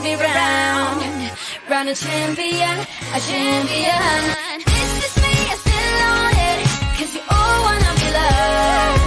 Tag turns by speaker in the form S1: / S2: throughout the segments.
S1: me round, round a champion, a champion. This is me, I still on it, 'cause you all wanna be loved,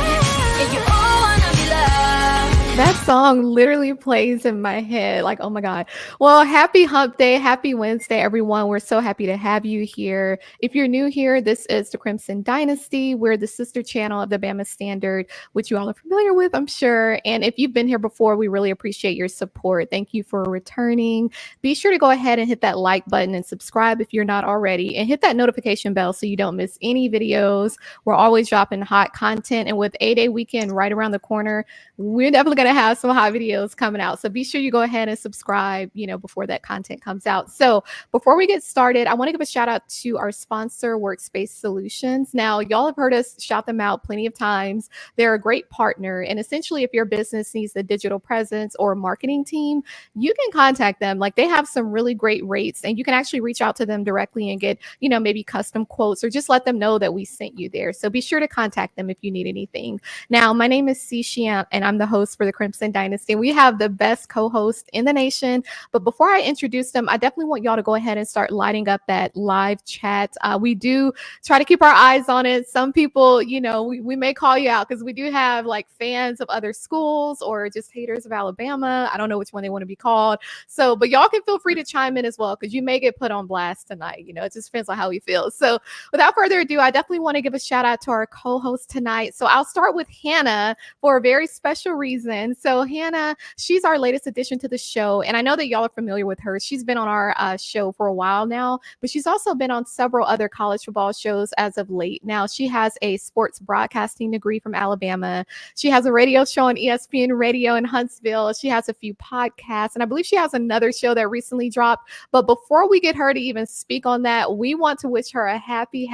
S1: yeah, you all wanna be loved.
S2: That song literally plays in my head. Like, oh my God. Well, happy hump day. Happy Wednesday, everyone. We're so happy to have you here. If you're new here, this is the Crimson Dynasty. We're the sister channel of the Bama Standard, which you all are familiar with, I'm sure. And if you've been here before, we really appreciate your support. Thank you for returning. Be sure to go ahead and hit that like button and subscribe if you're not already, and hit that notification bell so you don't miss any videos. We're always dropping hot content. And with A-Day weekend right around the corner, we're definitely going to have some hot videos coming out. So be sure you go ahead and subscribe, before that content comes out. So before we get started, I want to give a shout out to our sponsor, Workspace Solutions. Now, y'all have heard us shout them out plenty of times. They're a great partner. And essentially, if your business needs a digital presence or a marketing team, you can contact them. Like, they have some really great rates, and you can actually reach out to them directly and get, maybe custom quotes, or just let them know that we sent you there. So be sure to contact them if you need anything. Now, my name is C. Shiant, and I'm the host for the Crimson Dynasty. We have the best co-host in the nation. But before I introduce them, I definitely want y'all to go ahead and start lighting up that live chat. We do try to keep our eyes on it. Some people, we may call you out because we do have like fans of other schools or just haters of Alabama. I don't know which one they want to be called. So, but y'all can feel free to chime in as well, because you may get put on blast tonight. It just depends on how we feel. So without further ado, I definitely want to give a shout out to our co-host tonight. So I'll start with Hannah for a very special reason. So Hannah, she's our latest addition to the show, and I know that y'all are familiar with her. She's been on our show for a while now, but she's also been on several other college football shows as of late. Now, she has a sports broadcasting degree from Alabama. She has a radio show on ESPN Radio in Huntsville. She has a few podcasts, and I believe she has another show that recently dropped. But before we get her to even speak on that, we want to wish her a happy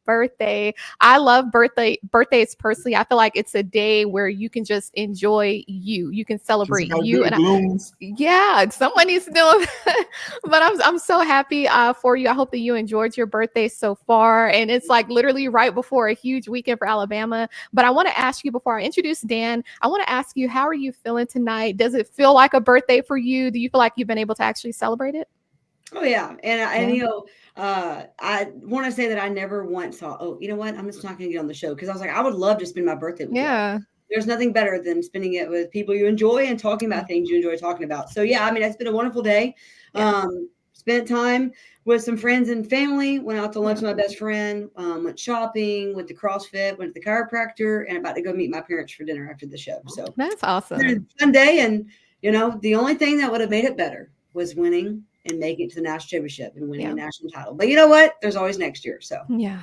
S2: birthday. I love birthdays personally. I feel like it's a day where you can just enjoy you. You can celebrate you. And yeah, someone needs to know. But I'm so happy for you. I hope that you enjoyed your birthday so far. And it's like literally right before a huge weekend for Alabama. But I want to ask you, before I introduce Dan, I want to ask you, how are you feeling tonight? Does it feel like a birthday for you? Do you feel like you've been able to actually celebrate it?
S3: Oh yeah. And I want to say that I never once thought, oh, you know what? I'm just not going to get on the show, because I was like, I would love to spend my birthday with you. There's nothing better than spending it with people you enjoy and talking about things you enjoy talking about. So yeah, I mean, it's been a wonderful day. Spent time with some friends and family, went out to lunch with my best friend, went shopping, went to CrossFit, went to the chiropractor, and about to go meet my parents for dinner after the show. So
S2: that's awesome.
S3: It was a fun day. And, the only thing that would have made it better was winning and making it to the national championship and winning a national title. But you know what? There's always next year. So
S2: yeah,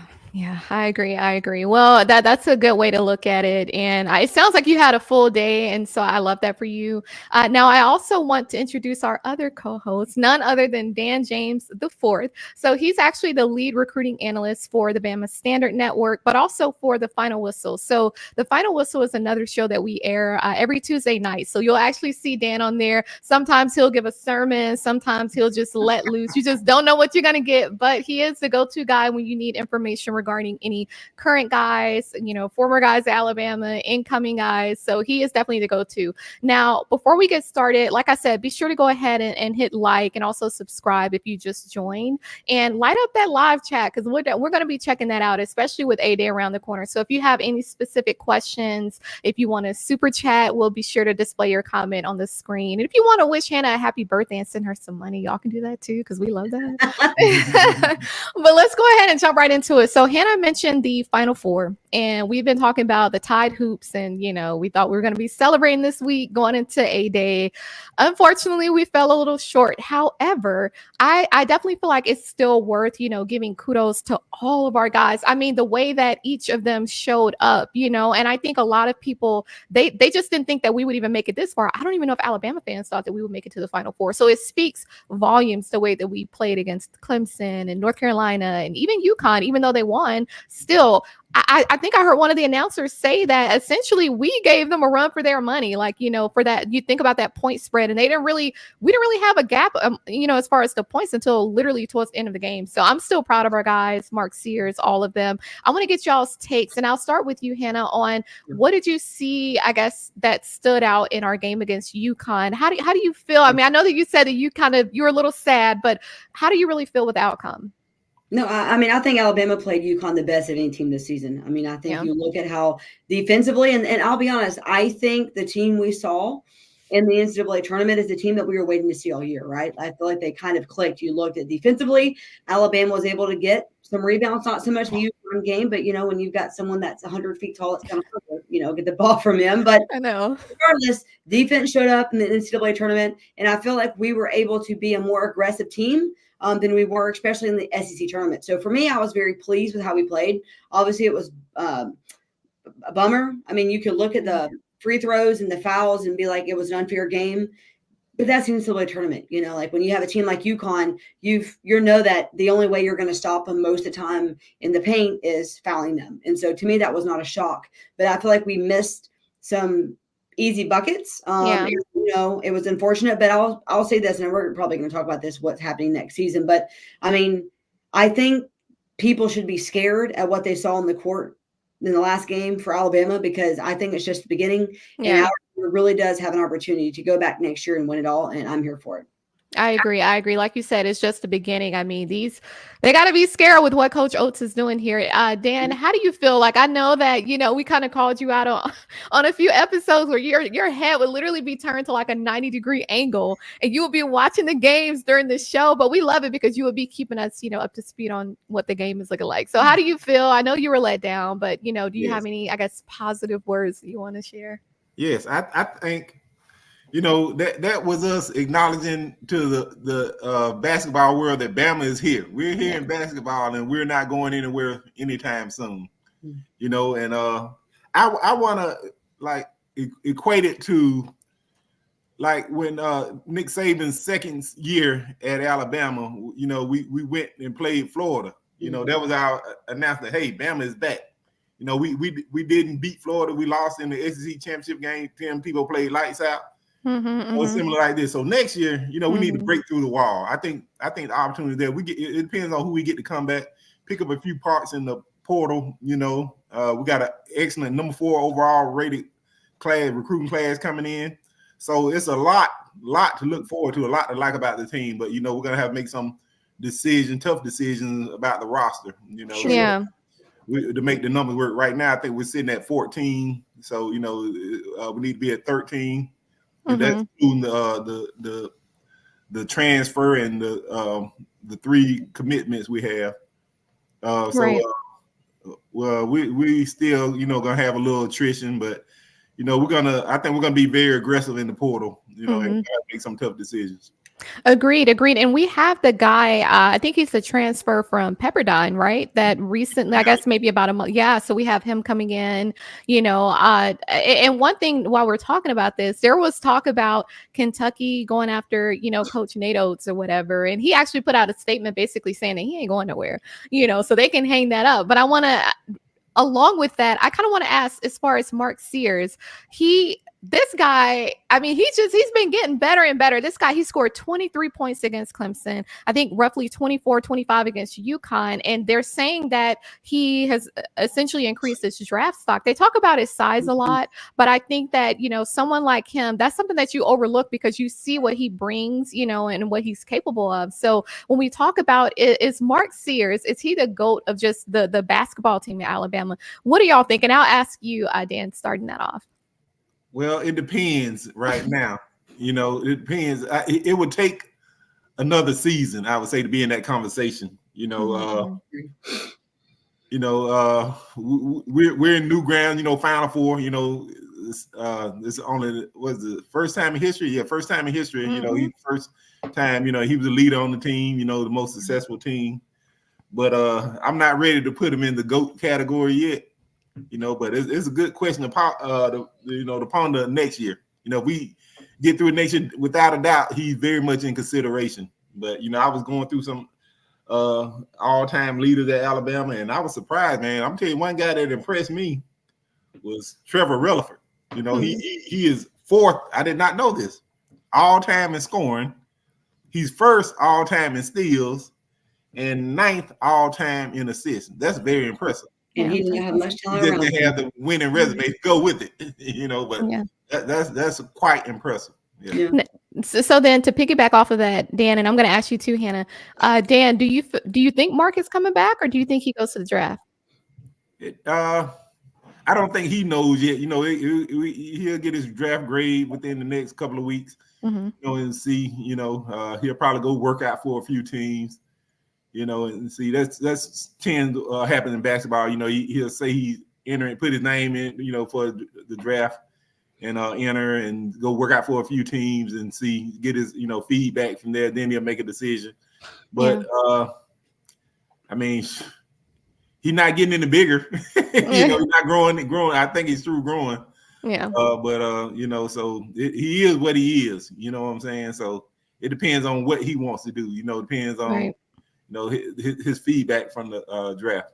S2: I agree. Well, that's a good way to look at it. And it sounds like you had a full day, and so I love that for you. Now, I also want to introduce our other co-host, none other than Dan James IV. So he's actually the lead recruiting analyst for the Bama Standard Network, but also for the Final Whistle. So the Final Whistle is another show that we air every Tuesday night. So you'll actually see Dan on there. Sometimes he'll give a sermon. Sometimes he'll just let loose. You just don't know what you're going to get, but he is the go-to guy when you need information regarding any current guys, former guys at Alabama, incoming guys. So he is definitely the go-to. Now, before we get started, like I said, be sure to go ahead and hit like, and also subscribe if you just joined, and light up that live chat, because we're going to be checking that out, especially with A-Day around the corner. So if you have any specific questions, if you want to super chat, we'll be sure to display your comment on the screen. And if you want to wish Hannah a happy birthday and send her some money, y'all can do that too, because we love that. But let's go ahead and jump right into it. So Hannah mentioned the Final Four, and we've been talking about the Tide hoops, and we thought we were going to be celebrating this week going into A-Day. Unfortunately, we fell a little short. However, I definitely feel like it's still worth giving kudos to all of our guys. I mean, the way that each of them showed up, and I think a lot of people, they just didn't think that we would even make it this far. I don't even know if Alabama fans thought that we would make it to the Final Four. So it speaks volumes the way that we played against Clemson and North Carolina and even UConn, even though they won. on, still, I think I heard one of the announcers say that essentially we gave them a run for their money. Like, for that, you think about that point spread, and we didn't really have a gap, as far as the points until literally towards the end of the game. So I'm still proud of our guys, Mark Sears, all of them. I want to get y'all's takes, and I'll start with you, Hannah, on what did you see, I guess, that stood out in our game against UConn? How do you feel? I mean, I know that you said that you were a little sad, but how do you really feel with the outcome?
S3: No, I mean, I think Alabama played UConn the best of any team this season. I mean, I think you look at how defensively, and I'll be honest, I think the team we saw in the NCAA tournament is the team that we were waiting to see all year, right? I feel like they kind of clicked. You looked at defensively, Alabama was able to get some rebounds, not so much the UConn game, but, when you've got someone that's 100 feet tall, it's kind of hard to, get the ball from him. But
S2: I know.
S3: Regardless, defense showed up in the NCAA tournament, and I feel like we were able to be a more aggressive team than we were, especially in the SEC tournament. So for me, I was very pleased with how we played. Obviously, it was a bummer. I mean, you could look at the free throws and the fouls and be like, it was an unfair game. But that's the NCAA tournament. Like when you have a team like UConn, you know that the only way you're going to stop them most of the time in the paint is fouling them. And so to me, that was not a shock. But I feel like we missed some easy buckets. It was unfortunate, but I'll say this, and we're probably going to talk about this, what's happening next season. But I mean, I think people should be scared at what they saw in the court in the last game for Alabama, because I think it's just the beginning. And Alabama really does have an opportunity to go back next year and win it all. And I'm here for it.
S2: I agree. Like you said, it's just the beginning. I mean, they got to be scared with what Coach Oates is doing here. Dan, how do you feel? Like, I know that, we kind of called you out on a few episodes where your head would literally be turned to like a 90-degree angle, and you would be watching the games during the show, but we love it because you would be keeping us, up to speed on what the game is looking like. So how do you feel? I know you were let down, but, do you have any, I guess, positive words that you want to share?
S4: Yes, I think, that was us acknowledging to the basketball world that Bama is here. We're here in basketball, and we're not going anywhere anytime soon. And I want to equate it to like when Nick Saban's second year at Alabama. We went and played Florida. That was our announcement. Hey, Bama is back. We didn't beat Florida. We lost in the SEC championship game. 10 people played lights out. Similar like this. So next year, we need to break through the wall. I think the opportunity there. It depends on who we get to come back, pick up a few parts in the portal. We got an excellent number 4 overall rated recruiting class coming in. So it's a lot to look forward to, a lot to like about the team. But we're gonna have to make some tough decisions about the roster. To make the numbers work. Right now, I think we're sitting at 14. So we need to be at 13. And that's including the transfer and the 3 commitments we have. We still gonna have a little attrition, but I think we're gonna be very aggressive in the portal. And make some tough decisions.
S2: Agreed. And we have the guy, I think he's the transfer from Pepperdine, right? That recently, I guess maybe about a month. Yeah. So we have him coming in, and one thing while we're talking about this, there was talk about Kentucky going after, Coach Nate Oates or whatever. And he actually put out a statement basically saying that he ain't going nowhere, so they can hang that up. But I want to, along with that, I kind of want to ask, as far as Mark Sears, this guy, I mean, he's been getting better and better. This guy, he scored 23 points against Clemson. I think roughly 24, 25 against UConn. And they're saying that he has essentially increased his draft stock. They talk about his size a lot, but I think that, someone like him, that's something that you overlook because you see what he brings, and what he's capable of. So when we talk about is Mark Sears, is he the GOAT of just the basketball team at Alabama? What do y'all think? And I'll ask you, Dan, starting that off.
S4: Well, it depends right now. It depends. It would take another season, I would say, to be in that conversation. We're in new ground. Final Four. It's only the first time in history. Yeah, first time in history. He first time. He was a leader on the team. The most successful team. But I'm not ready to put him in the GOAT category yet. But it's a good question to ponder next year. If we get through it next year, without a doubt, he's very much in consideration. But I was going through some all-time leaders at Alabama, and I was surprised, man. I'm telling you, one guy that impressed me was Trevor Rutherford. You know, he is fourth. I did not know this. All-time in scoring. He's first all-time in steals and ninth all-time in assists. That's very impressive.
S3: And he didn't have much talent around.
S4: He didn't have the winning resume to go with it, you know. But that's quite impressive. Yeah.
S2: So then to piggyback off of that, Dan, and I'm going to ask you too, Hannah. Dan, do you think Mark is coming back, or do you think he goes to the draft?
S4: I don't think he knows yet. You know, he'll get his draft grade within the next couple of weeks. You know, and see. You know, he'll probably go work out for a few teams. You know, and see that's tends to happen in basketball. You know, he'll say he's entering, put his name in. You know, for the draft. And enter and go work out for a few teams and see, get his, you know, feedback from there. Then he'll make a decision. But I mean, he's not getting any bigger. You know, he's not growing. I think he's through growing. Yeah. But you know, so he is what he is. You know what I'm saying? So it depends on what he wants to do. You know, it depends on you know his feedback from the draft.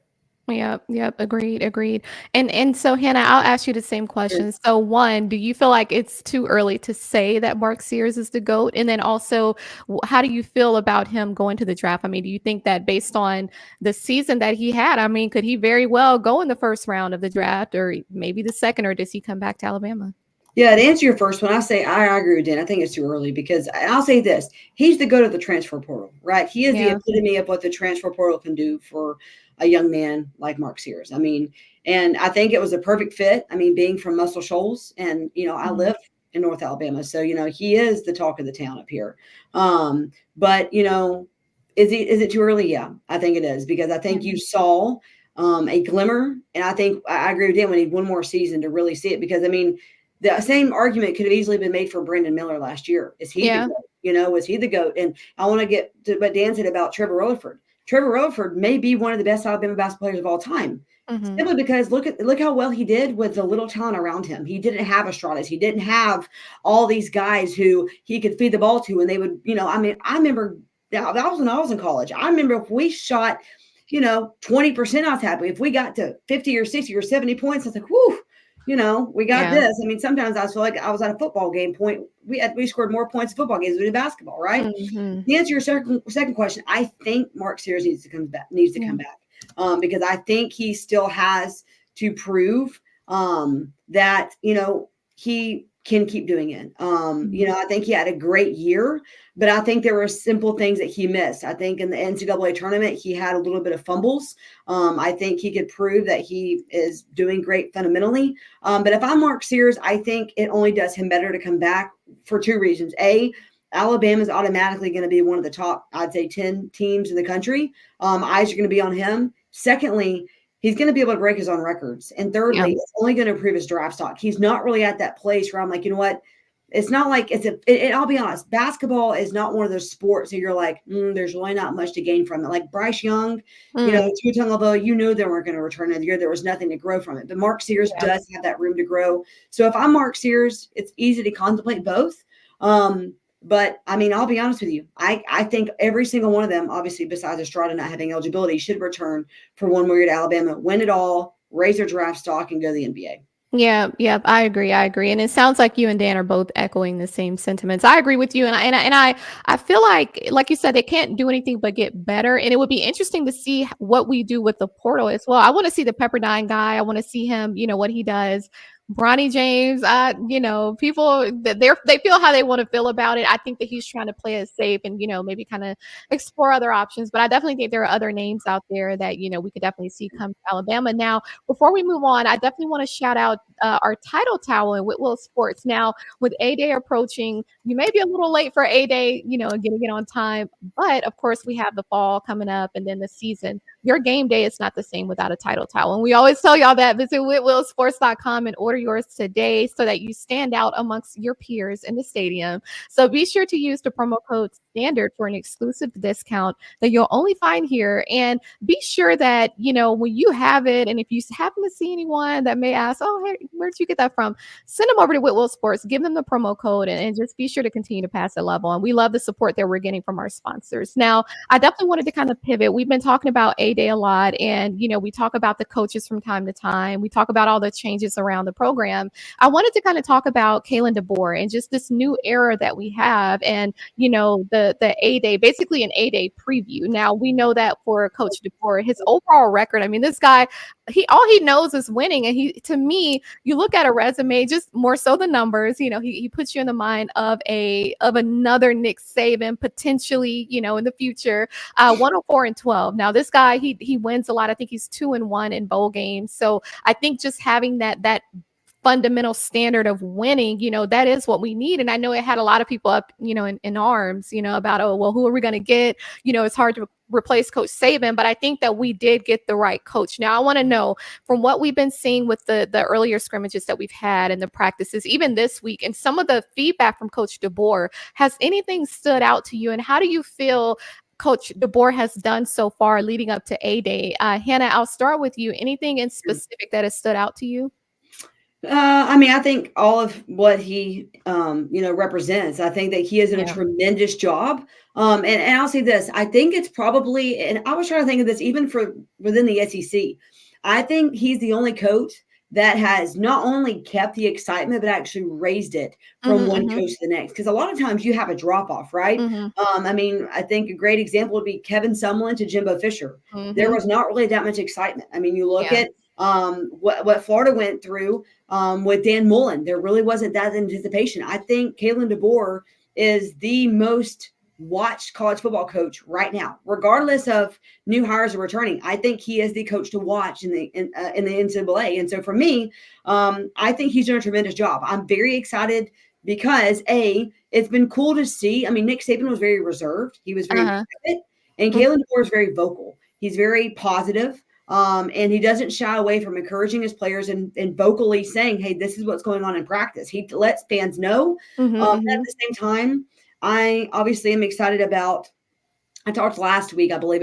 S2: Yep. Agreed. And so Hannah, I'll ask you the same question. So one, do you feel like it's too early to say that Mark Sears is the GOAT? And then also, how do you feel about him going to the draft? I mean, do you think that based on the season that he had, I mean, could he very well go in the first round of the draft or maybe the second, or does he come back to Alabama?
S3: Yeah, to answer your first one, I agree with Dan. I think it's too early because I'll say this. He's the GOAT of the transfer portal, right? He is the epitome of what the transfer portal can do for a young man like Mark Sears. I mean, and I think it was a perfect fit. I mean, being from Muscle Shoals and, you know, I live in North Alabama. So, you know, he is the talk of the town up here. But, you know, is it too early? Yeah, I think it is because I think you saw a glimmer. And I think I agree with Dan. We need one more season to really see it because, I mean, the same argument could have easily been made for Brandon Miller last year. Is he the GOAT? You know, was he the GOAT? And I want to get to what Dan said about Trevor Rutherford. Trevor Rutherford may be one of the best Alabama basketball players of all time, simply because look how well he did with the little talent around him. He didn't have Estradas. He didn't have all these guys who he could feed the ball to, and they would, you know. I mean, I remember that was when I was in college. I remember if we shot, you know, 20%, I was happy. If we got to 50 or 60 or 70 points, I was like, whew. You know, we got this. I mean, sometimes I feel like I was at a football game point. We scored more points in football games than we did basketball, right? To answer your second question, I think Mark Sears needs to come back because I think he still has to prove that, you know, he can keep doing it. You know, I think he had a great year, but I think there were simple things that he missed. I think in the NCAA tournament, he had a little bit of fumbles. I think he could prove that he is doing great fundamentally. But if I'm Mark Sears, I think it only does him better to come back for two reasons. A, Alabama is automatically going to be one of the top, I'd say, 10 teams in the country. Eyes are going to be on him. Secondly, he's going to be able to break his own records. And thirdly, it's only going to improve his draft stock. He's not really at that place where I'm like, you know what? It's not like I'll be honest, basketball is not one of those sports that you're like, there's really not much to gain from it. Like Bryce Young, you know, although you knew they weren't going to return another year, there was nothing to grow from it. But Mark Sears does have that room to grow. So if I'm Mark Sears, it's easy to contemplate both. But I mean, I'll be honest with you. I think every single one of them, obviously, besides Estrada not having eligibility, should return for one more year to Alabama, win it all, raise their draft stock, and go to the NBA.
S2: Yeah, I agree. And it sounds like you and Dan are both echoing the same sentiments. I agree with you, and I feel like you said, they can't do anything but get better. And it would be interesting to see what we do with the portal as well. I want to see the Pepperdine guy. I want to see him, you know, what he does. Bronny James, you know, people they feel how they want to feel about it. I think that he's trying to play it safe and, you know, maybe kind of explore other options. But I definitely think there are other names out there that, you know, we could definitely see come to Alabama. Now, before we move on, I definitely want to shout out our title towel in Whitwell Sports. Now, with A-Day approaching, you may be a little late for A-Day, you know, getting it on time. But of course, we have the fall coming up and then the season. Your game day is not the same without a title towel. And we always tell y'all that. Visit whitwellsports.com and order yours today so that you stand out amongst your peers in the stadium. So be sure to use the promo code STANDARD for an exclusive discount that you'll only find here. And be sure that, when you have it, and if you happen to see anyone that may ask, oh, hey, where'd you get that from? Send them over to Whitwell Sports, give them the promo code, and just be sure to continue to pass it level. And we love the support that we're getting from our sponsors. Now, I definitely wanted to kind of pivot. We've been talking about A-Day a lot, and, we talk about the coaches from time to time. We talk about all the changes around the program. I wanted to kind of talk about Kalen DeBoer and just this new era that we have, and, the A-Day, basically an A-Day preview. Now, we know that for Coach DeBoer, his overall record, I mean, this guy, all he knows is winning. And to me, you look at a resume, just more so the numbers, he puts you in the mind of another Nick Saban, potentially, in the future, 104-12. Now this guy, he wins a lot. I think he's 2-1 in bowl games. So I think just having that fundamental standard of winning, that is what we need. And I know it had a lot of people up, in arms, about, oh, well, who are we going to get? It's hard to replace Coach Saban, but I think that we did get the right coach. Now, I want to know, from what we've been seeing with the earlier scrimmages that we've had and the practices, even this week, and some of the feedback from Coach DeBoer, has anything stood out to you? And how do you feel Coach DeBoer has done so far leading up to A-Day? Hannah, I'll start with you. Anything in specific that has stood out to you?
S3: I think all of what he, represents, I think that he has done a tremendous job. And I'll say this, I think it's probably, and I was trying to think of this even for within the SEC, I think he's the only coach that has not only kept the excitement, but actually raised it from one coach to the next. Because a lot of times you have a drop off, right? I think a great example would be Kevin Sumlin to Jimbo Fisher. There was not really that much excitement. I mean, you look at what Florida went through with Dan Mullen, there really wasn't that anticipation. I think Kalen DeBoer is the most watched college football coach right now, regardless of new hires or returning. I think he is the coach to watch in the NCAA. And so for me, I think he's done a tremendous job. I'm very excited because it's been cool to see. I mean, Nick Saban was very reserved. He was very private, and Kalen DeBoer is very vocal. He's very positive. And he doesn't shy away from encouraging his players and vocally saying, hey, this is what's going on in practice. He lets fans know. At the same time, I obviously am excited about, I talked last week, I think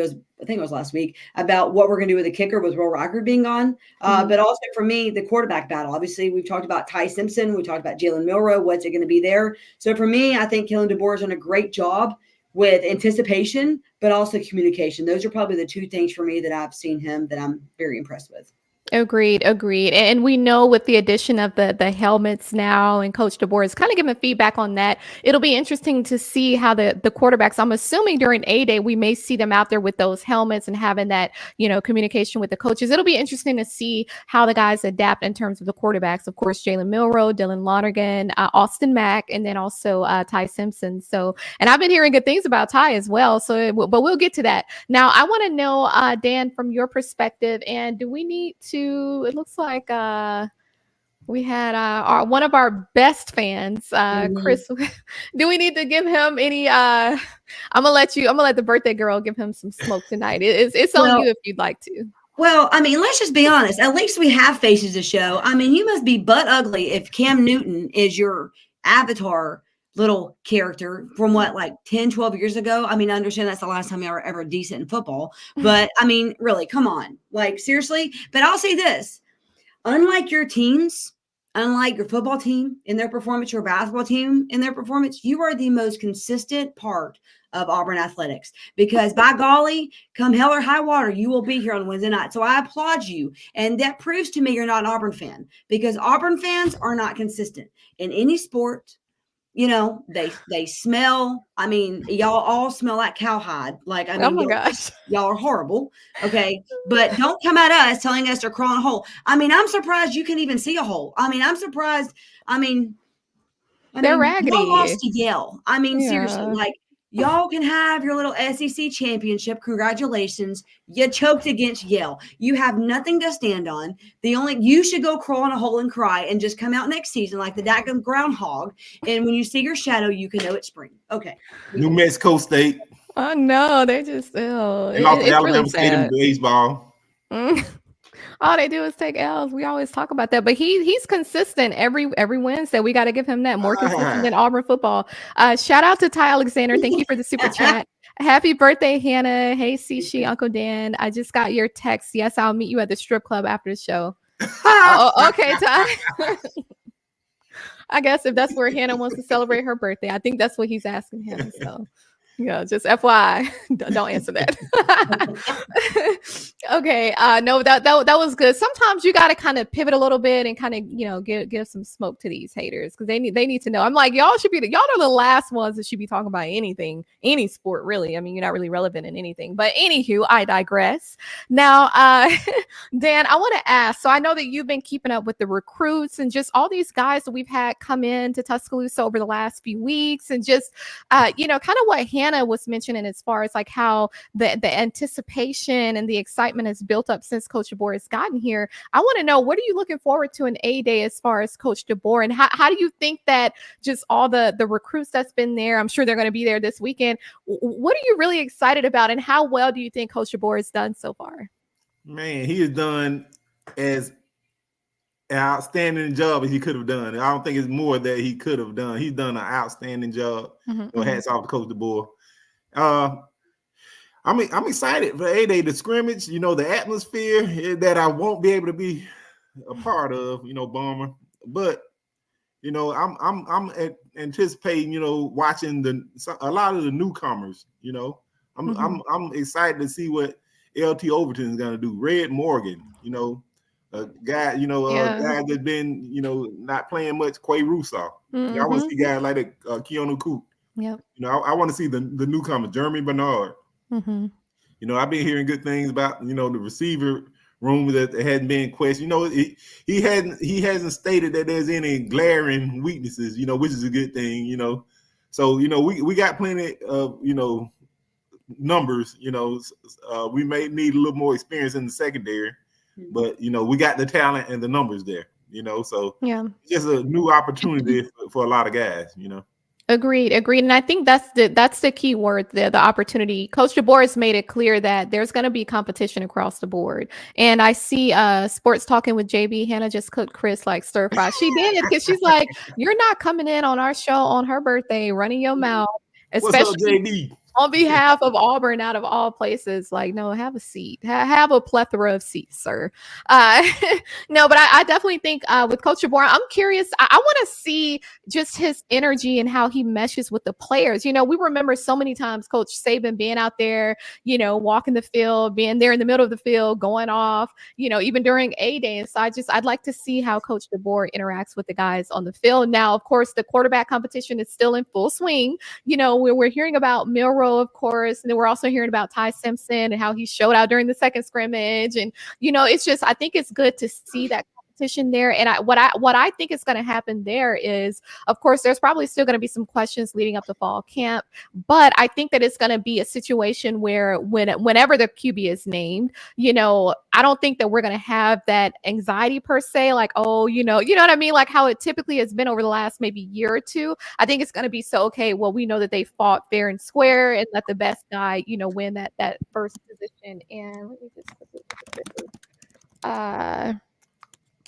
S3: it was last week, about what we're going to do with the kicker with Will Reichard being gone. But also for me, the quarterback battle. Obviously, we've talked about Ty Simpson. We talked about Jalen Milroe. What's it going to be there? So for me, I think Kalen DeBoer has done a great job with anticipation, but also communication. Those are probably the two things for me that I've seen him that I'm very impressed with.
S2: Agreed. And we know with the addition of the helmets now, and Coach DeBoer is kind of giving feedback on that, it'll be interesting to see how the quarterbacks, I'm assuming during A-Day, we may see them out there with those helmets and having that, communication with the coaches. It'll be interesting to see how the guys adapt in terms of the quarterbacks. Of course, Jalen Milroe, Dylan Lonergan, Austin Mack, and then also Ty Simpson. So, and I've been hearing good things about Ty as well. So, but we'll get to that. Now, I want to know, Dan, from your perspective, and do we need to, it looks like we had one of our best fans, Chris. Do we need to give him any? I'm gonna let the birthday girl give him some smoke tonight. It's on you if you'd like to.
S3: Well, I mean, let's just be honest. At least we have faces to show. I mean, you must be butt ugly if Cam Newton is your avatar little character from like 10, 12 years ago. I mean, I understand that's the last time you were ever decent in football, but I mean, really, come on, like seriously. But I'll say this, unlike your teams, unlike your football team in their performance, your basketball team in their performance, you are the most consistent part of Auburn athletics, because by golly, come hell or high water, you will be here on Wednesday night. So I applaud you. And that proves to me you're not an Auburn fan, because Auburn fans are not consistent in any sport. They smell. I mean, y'all all smell like cowhide. Like, I mean,
S2: oh my gosh,
S3: y'all are horrible. Okay. But don't come at us telling us to crawl in a hole. I mean, I'm surprised you can even see a hole. I mean, I'm surprised.
S2: They're raggedy.
S3: Y'all lost to Yale. I mean, seriously, like, y'all can have your little SEC championship. Congratulations. You choked against Yale. You have nothing to stand on. You should go crawl in a hole and cry and just come out next season like the daggum groundhog. And when you see your shadow, you can know it's spring. Okay.
S4: New Mexico State.
S2: Oh no, they just
S4: Alabama State in baseball.
S2: All they do is take L's. We always talk about that, but he's consistent every Wednesday. We got to give him that, more consistent than Auburn football. Shout out to Ty Alexander. Thank you for the super chat. Happy birthday, Hannah. Hey, Sishi, Uncle Dan. I just got your text. Yes, I'll meet you at the strip club after the show. Okay, Ty. I guess if that's where Hannah wants to celebrate her birthday, I think that's what he's asking him. So, just FYI, don't answer that. Okay. No, that was good. Sometimes you got to kind of pivot a little bit and kind of, give some smoke to these haters, because they need to know. I'm like, y'all are the last ones that should be talking about anything, any sport, really. I mean, you're not really relevant in anything. But anywho, I digress. Now, Dan, I want to ask. So I know that you've been keeping up with the recruits and just all these guys that we've had come in to Tuscaloosa over the last few weeks, and just kind of what Hannah was mentioning as far as like how the anticipation and the excitement has built up since Coach DeBoer has gotten here. I want to know, what are you looking forward to in A-Day as far as Coach DeBoer, and how do you think that just all the recruits that's been there, I'm sure they're going to be there this weekend, what are you really excited about, and how well do you think Coach DeBoer has done so far?
S4: Man, he has done as an outstanding job as he could have done. I don't think it's more that he could have done. He's done an outstanding job. Hats off to Coach DeBoer. I'm excited for A-Day, the scrimmage, the atmosphere that I won't be able to be a part of, bummer. But I'm anticipating, watching a lot of the newcomers. I'm excited to see what LT Overton is gonna do. Red Morgan, a guy, a guy that's been, not playing much. Quay Russo. I want to see guys like Keanu Coop.
S2: Yep.
S4: I want to see the newcomer, Jeremy Bernard. I've been hearing good things about, the receiver room that hadn't been questioned. He hasn't stated that there's any glaring weaknesses, which is a good thing, So, we got plenty of, numbers, we may need a little more experience in the secondary, but, we got the talent and the numbers there, so just a new opportunity for a lot of guys,
S2: Agreed. And I think that's the key word there, the opportunity. Coach DeBoer has made it clear that there's going to be competition across the board. And I see Sports Talking with JB, Hannah just cooked Chris like stir fry. She did, because she's like, you're not coming in on our show on her birthday, running your mouth, especially
S4: what's up, JD?
S2: On behalf of Auburn, out of all places. Like, no, have a seat. Have a plethora of seats, sir. No, but I definitely think with Coach DeBoer, I'm curious. I want to see just his energy and how he meshes with the players. We remember so many times Coach Saban being out there, walking the field, being there in the middle of the field, going off, even during A-Day. And so I'd like to see how Coach DeBoer interacts with the guys on the field. Now, of course, the quarterback competition is still in full swing. We're hearing about Milroe, of course, and then we're also hearing about Ty Simpson and how he showed out during the second scrimmage. And it's just, I think it's good to see that competition there. And what I think is going to happen there is, of course, there's probably still going to be some questions leading up to fall camp, but I think that it's going to be a situation where whenever the QB is named, I don't think that we're going to have that anxiety per se, like, oh, you know what I mean? Like how it typically has been over the last maybe year or two. I think it's going to be so, okay, well, we know that they fought fair and square and let the best guy, win that first position. And let me just put this,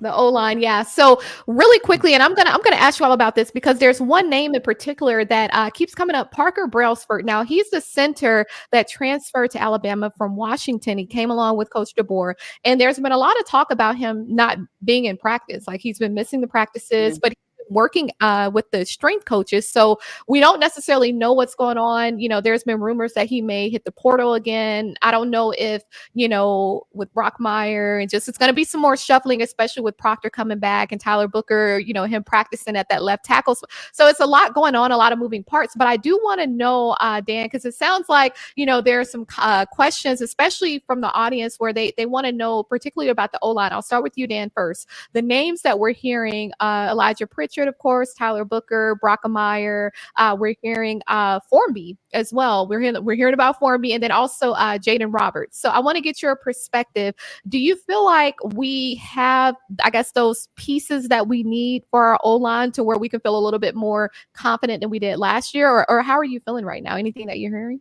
S2: the O-line, yeah. So really quickly, and I'm gonna ask you all about this because there's one name in particular that keeps coming up, Parker Brailsford. Now, he's the center that transferred to Alabama from Washington. He came along with Coach DeBoer, and there's been a lot of talk about him not being in practice. Like he's been missing the practices, but working with the strength coaches. So we don't necessarily know what's going on. There's been rumors that he may hit the portal again. I don't know if, with Brockmeyer and just, it's going to be some more shuffling, especially with Proctor coming back and Tyler Booker, him practicing at that left tackle. So it's a lot going on, a lot of moving parts, but I do want to know, Dan, because it sounds like, there are some questions, especially from the audience where they want to know particularly about the O-line. I'll start with you, Dan, first. The names that we're hearing, Elijah Pritchard, of course, Tyler Booker, Brockmeyer. We're hearing Formby as well. We're hearing about Formby, and then also Jaden Roberts. So I want to get your perspective. Do you feel like we have, I guess, those pieces that we need for our O-line to where we can feel a little bit more confident than we did last year, or how are you feeling right now? Anything that you're hearing?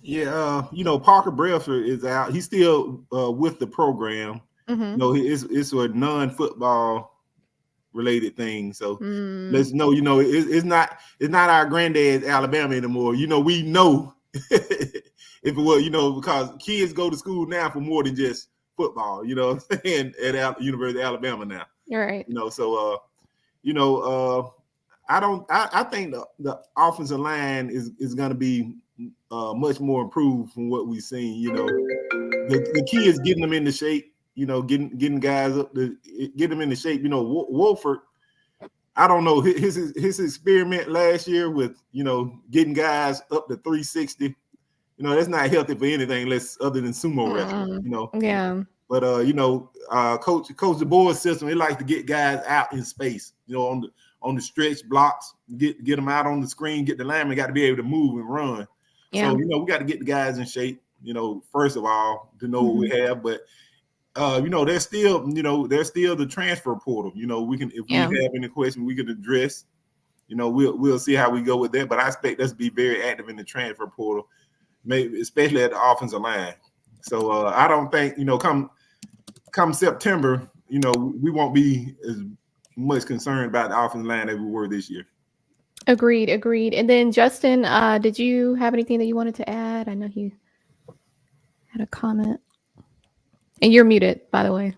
S4: Yeah, Parker Brailsford is out. He's still with the program.
S2: Mm-hmm.
S4: You know, it's a non-football related thing. So let's know, you know, it's not our granddad's Alabama anymore. You know, we know if it was, you know, because kids go to school now for more than just football, you know, and at University of Alabama now.
S2: You're right.
S4: You know, so you know, I think the offensive line is going to be much more improved from what we've seen. You know, the key is getting them into shape. You know, getting guys up to get them into shape. You know, Wolford, I don't know his experiment last year with, you know, getting guys up to 360. You know, that's not healthy for anything less other than sumo wrestling. You know,
S2: yeah.
S4: But you know, Coach DeBoer's system, he likes to get guys out in space. You know, on the stretch blocks, get them out on the screen, get the lineman got to be able to move and run.
S2: Yeah.
S4: So, you know, we got to get the guys in shape, you know, first of all, to know what we have. But you know, there's still the transfer portal. You know, we can, if we have any questions, we can address. You know, we'll see how we go with that. But I expect us to be very active in the transfer portal, maybe especially at the offensive line. So I don't think, you know, come September, you know, we won't be as much concerned about the offensive line as we were this year.
S2: Agreed. And then Justin, did you have anything that you wanted to add? I know you had a comment. And you're muted, by the way.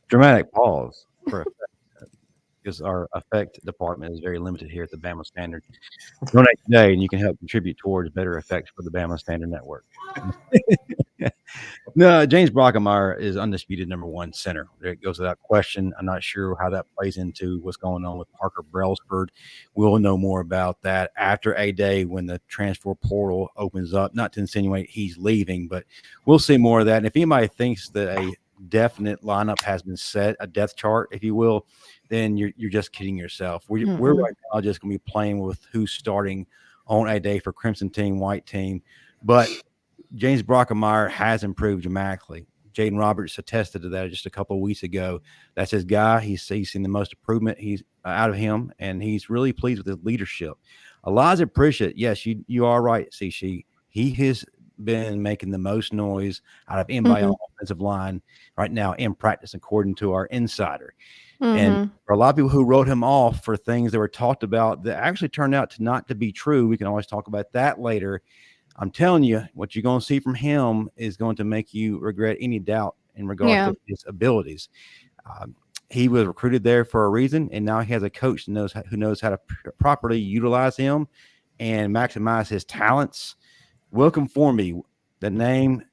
S5: Dramatic pause for effect, because our effect department is very limited here at the Bama Standard. Donate today, and you can help contribute towards better effects for the Bama Standard Network. No, James Brockemeyer is undisputed number one center. It goes without question. I'm not sure how that plays into what's going on with Parker Brailsford. We'll know more about that after a day when the transfer portal opens up. Not to insinuate he's leaving, but we'll see more of that. And if anybody thinks that a definite lineup has been set, a depth chart, if you will, then you're just kidding yourself. We're right now just going to be playing with who's starting on a day for Crimson team, White team. But James Brockemeyer has improved dramatically. Jaden Roberts attested to that just a couple of weeks ago. That's his guy. He's seen the most improvement he's out of him, and he's really pleased with his leadership. Elijah Pritchett, yes, you are right, Cici. He has been making the most noise out of anybody on the offensive line right now in practice, according to our insider. And for a lot of people who wrote him off for things that were talked about that actually turned out to not to be true, we can always talk about that later. I'm telling you, what you're going to see from him is going to make you regret any doubt in regards to his abilities. He was recruited there for a reason, and now he has a coach who knows how to properly utilize him and maximize his talents. Welcome for me. The name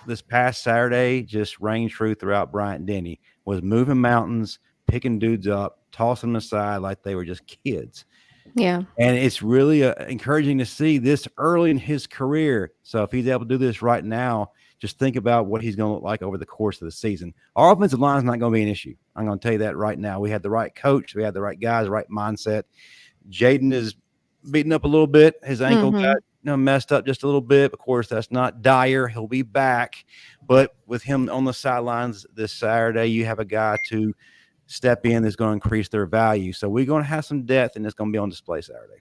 S5: this past Saturday just rang true throughout Bryant-Denny. Was moving mountains, picking dudes up, tossing them aside like they were just kids.
S2: Yeah. And
S5: it's really encouraging to see this early in his career. So if he's able to do this right now, just think about what he's going to look like over the course of the season. Our offensive line is not going to be an issue. I'm going to tell you that right now. We had the right coach. We had the right guys, the right mindset. Jaden is beaten up a little bit. His ankle got messed up just a little bit. Of course, that's not dire. He'll be back. But with him on the sidelines this Saturday, you have a guy to step in that's going to increase their value. So we're going to have some depth, and it's going to be on display Saturday.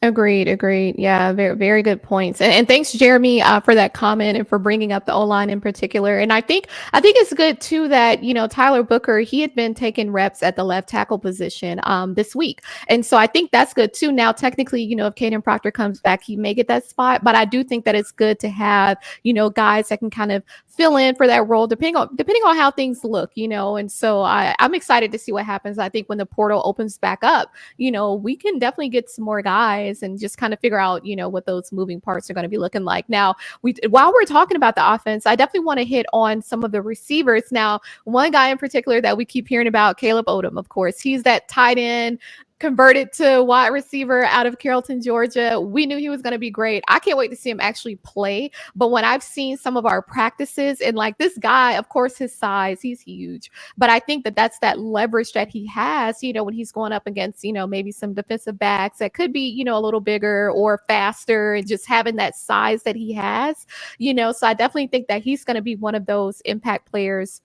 S2: Agreed. Yeah, very, very good points. And thanks, Jeremy, for that comment and for bringing up the O-line in particular. And I think it's good too that, you know, Tyler Booker, he had been taking reps at the left tackle position this week. And so I think that's good too. Now, technically, you know, if Caden Proctor comes back, he may get that spot, but I do think that it's good to have, you know, guys that can kind of fill in for that role depending on how things look, you know. And so I'm excited to see what happens. I think when the portal opens back up, you know, we can definitely get some more guys and just kind of figure out, you know, what those moving parts are going to be looking like. Now, while we're talking about the offense, I definitely want to hit on some of the receivers. Now, one guy in particular that we keep hearing about, Caleb Odom, of course, he's that tight end converted to wide receiver out of Carrollton, Georgia. We knew he was going to be great. I can't wait to see him actually play. But when I've seen some of our practices and like this guy, of course, his size, he's huge. But I think that that's that leverage that he has, you know, when he's going up against, you know, maybe some defensive backs that could be, you know, a little bigger or faster and just having that size that he has, you know. So I definitely think that he's going to be one of those impact players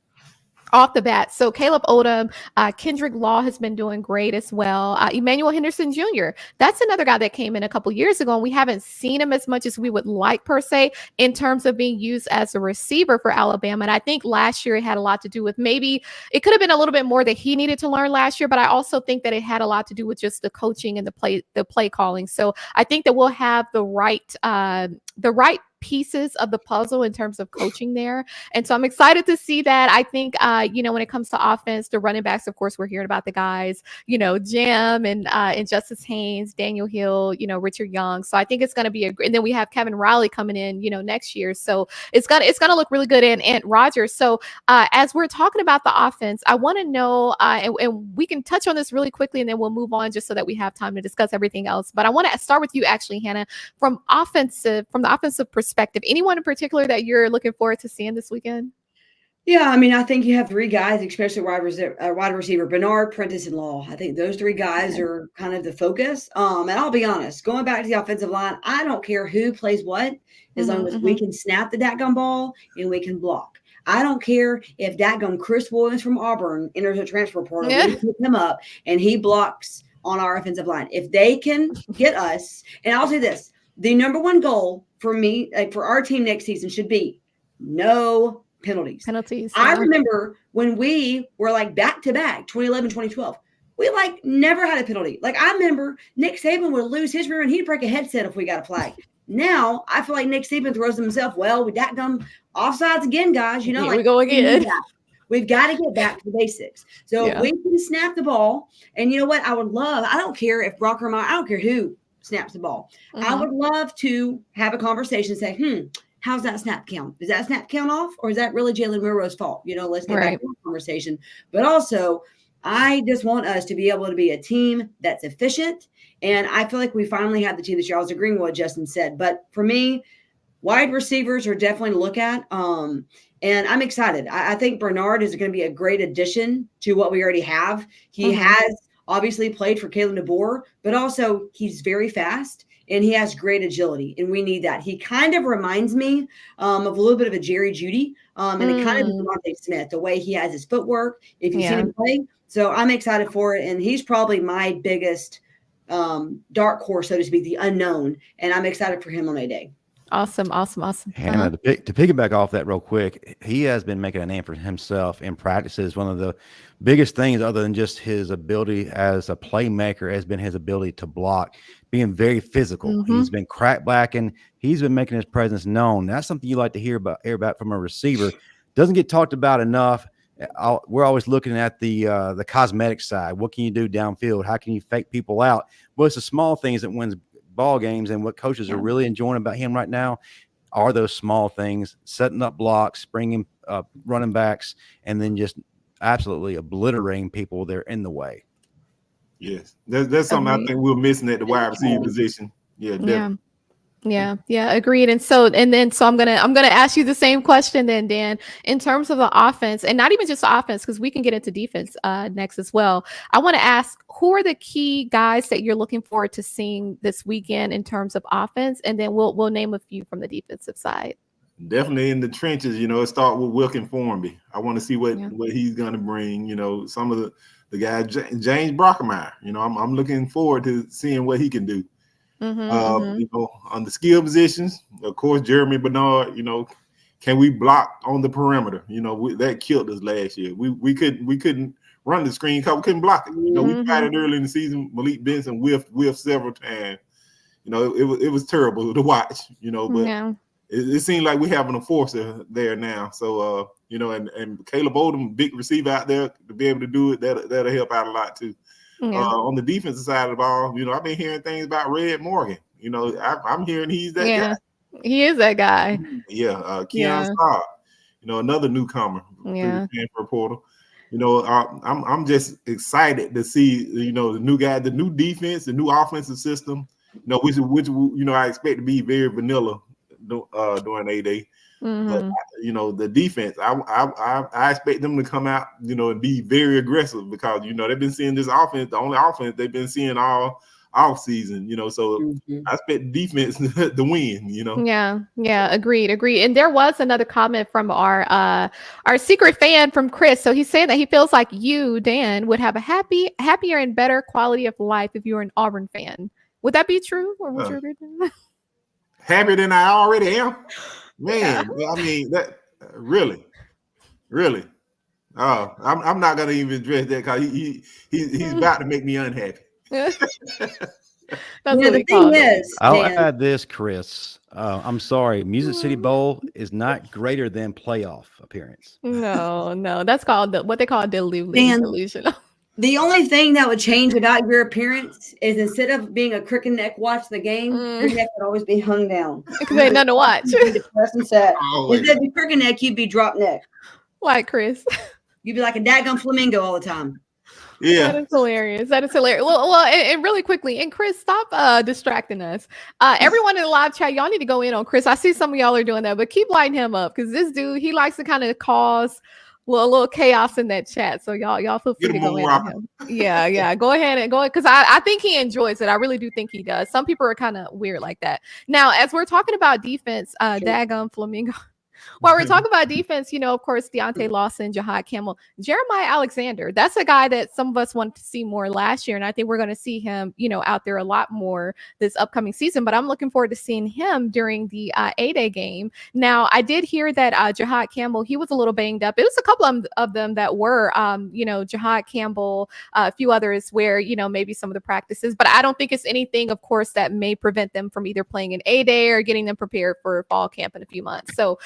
S2: off the bat. So Caleb Odom, Kendrick Law has been doing great as well. Emmanuel Henderson Jr. That's another guy that came in a couple years ago, and we haven't seen him as much as we would like per se in terms of being used as a receiver for Alabama. And I think last year it had a lot to do with, maybe it could have been a little bit more that he needed to learn last year, but I also think that it had a lot to do with just the coaching and the play calling. So I think that we'll have the right pieces of the puzzle in terms of coaching there. And so I'm excited to see that. I think, when it comes to offense, the running backs, of course, we're hearing about the guys, Jam and Justice Haynes, Daniel Hill, Richard Young. So I think it's going to be and then we have Kevin Riley coming in, next year. So it's going to look really good. And Roger. So as we're talking about the offense, I want to know, and we can touch on this really quickly and then we'll move on just so that we have time to discuss everything else. But I want to start with you actually, Hannah, from the offensive perspective. Anyone in particular that you're looking forward to seeing this weekend?
S3: Yeah, I mean, I think you have three guys, especially wide receiver, Bernard, Prentice, and Law. I think those three guys are kind of the focus. And I'll be honest, going back to the offensive line, I don't care who plays what, as long as we can snap the dadgum ball and we can block. I don't care if dadgum Chris Williams from Auburn enters a transfer portal, we pick him up and he blocks on our offensive line. If they can get us, and I'll say this, the number one goal for me, for our team next season should be no penalties. I remember when we were like back-to-back, 2011, 2012, we like never had a penalty. Like I remember Nick Saban would lose his rear and he'd break a headset if we got a flag. Now I feel like Nick Saban throws himself, well, we got them offsides again, guys. Here
S2: we go again.
S3: We've got to get back to the basics. So if we can snap the ball, and you know what? I don't care if Brock or I don't care who snaps the ball. I would love to have a conversation and say, how's that snap count? Does that snap count off, or is that really Jalen Milroe's fault? Let's get back to the conversation. But also, I just want us to be able to be a team that's efficient. And I feel like we finally have the team this year. I was agreeing with what Justin said. But for me, wide receivers are definitely to look at. And I'm excited. I think Bernard is going to be a great addition to what we already have. He has obviously played for Kalen DeBoer, but also he's very fast and he has great agility, and we need that. He kind of reminds me of a little bit of a Jerry Jeudy, and it kind of is Deontae Smith, the way he has his footwork, if you've seen him play. So I'm excited for it, and he's probably my biggest dark horse, so to speak, the unknown, and I'm excited for him on A-Day.
S2: Awesome.
S5: Hannah, to piggyback off that real quick, he has been making a name for himself in practices. One of the biggest things, other than just his ability as a playmaker, has been his ability to block, being very physical. He's been crack blacking. He's been making his presence known. That's something you like to hear about from a receiver. Doesn't get talked about enough. We're always looking at the cosmetic side. What can you do downfield? How can you fake people out? Well, it's the small things that wins ball games, and what coaches are really enjoying about him right now are those small things, setting up blocks, bringing up running backs, and then just absolutely obliterating people that are in the way.
S4: Yes, that's something I think we're missing at the wide receiver position. Yeah, definitely.
S2: Yeah, agreed. And so I'm gonna ask you the same question then, Dan, in terms of the offense, and not even just the offense, because we can get into defense next as well. I want to ask, who are the key guys that you're looking forward to seeing this weekend in terms of offense, and then we'll name a few from the defensive side.
S4: Definitely in the trenches, it start with Wilkin Formby. I want to see what he's going to bring. Some of the guys, James Brockemeyer. I'm looking forward to seeing what he can do. On the skill positions, of course, Jeremy Bernard, can we block on the perimeter? That killed us last year. We couldn't run the screen because we couldn't block it. We tried it early in the season. Malik Benson whiffed several times. It was terrible to watch, but it seemed like we have an enforcer there now. So, and Caleb Odom, big receiver out there to be able to do it, that'll help out a lot too. On the defensive side of the ball, I've been hearing things about Red Morgan. I'm hearing he's that guy.
S2: He is that guy.
S4: Keon Starr, another newcomer through the transfer portal. I'm just excited to see, the new guy, the new defense, the new offensive system, which I expect to be very vanilla during A-Day. But the defense, I expect them to come out, and be very aggressive because they've been seeing this offense, the only offense they've been seeing all off season, so I expect defense to win,
S2: Yeah, agreed. And there was another comment from our secret fan from Chris. So he's saying that he feels like you, Dan, would have a happier and better quality of life if you were an Auburn fan. Would that be true, or would you agree with that?
S4: Happier than I already am, man. I mean, that really. Oh, I'm not gonna even address that because he's about to make me unhappy.
S2: That's
S3: the thing is,
S5: I'll add this, Chris. I'm sorry, Music City Bowl is not greater than playoff appearance.
S2: No, that's called what they call delusional.
S3: The only thing that would change about your appearance is instead of being a crooked neck watch the game, your neck would always be hung down.
S2: Because they ain't nothing to watch.
S3: Instead of be crooked neck, you'd be drop neck.
S2: Like Chris.
S3: You'd be like a daggone flamingo all the time.
S4: Yeah.
S2: That is hilarious. Well, and really quickly, and Chris, stop distracting us. Everyone in the live chat, y'all need to go in on Chris. I see some of y'all are doing that, but keep lighting him up because this dude, he likes to kind of cause a little chaos in that chat. So y'all feel free to go in on him. Yeah. Go ahead because I think he enjoys it. I really do think he does. Some people are kind of weird like that. Now, as we're talking about defense, daggum flamingo. While we're talking about defense, of course, Deontae Lawson, Jihaad Campbell, Jeremiah Alexander. That's a guy that some of us wanted to see more last year. And I think we're going to see him, out there a lot more this upcoming season. But I'm looking forward to seeing him during the A-Day game. Now, I did hear that Jihaad Campbell, he was a little banged up. It was a couple of them that were, Jihaad Campbell, a few others where, maybe some of the practices. But I don't think it's anything, of course, that may prevent them from either playing an A-Day or getting them prepared for fall camp in a few months. So,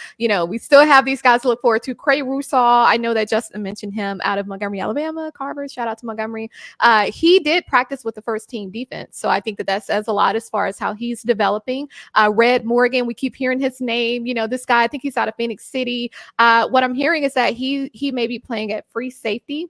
S2: we still have these guys to look forward to. Cray Rusaw, I know that Justin mentioned him out of Montgomery, Alabama. Carver, shout out to Montgomery. He did practice with the first team defense. So I think that says a lot as far as how he's developing. Red Morgan, we keep hearing his name. This guy, I think he's out of Phoenix City. What I'm hearing is that he may be playing at free safety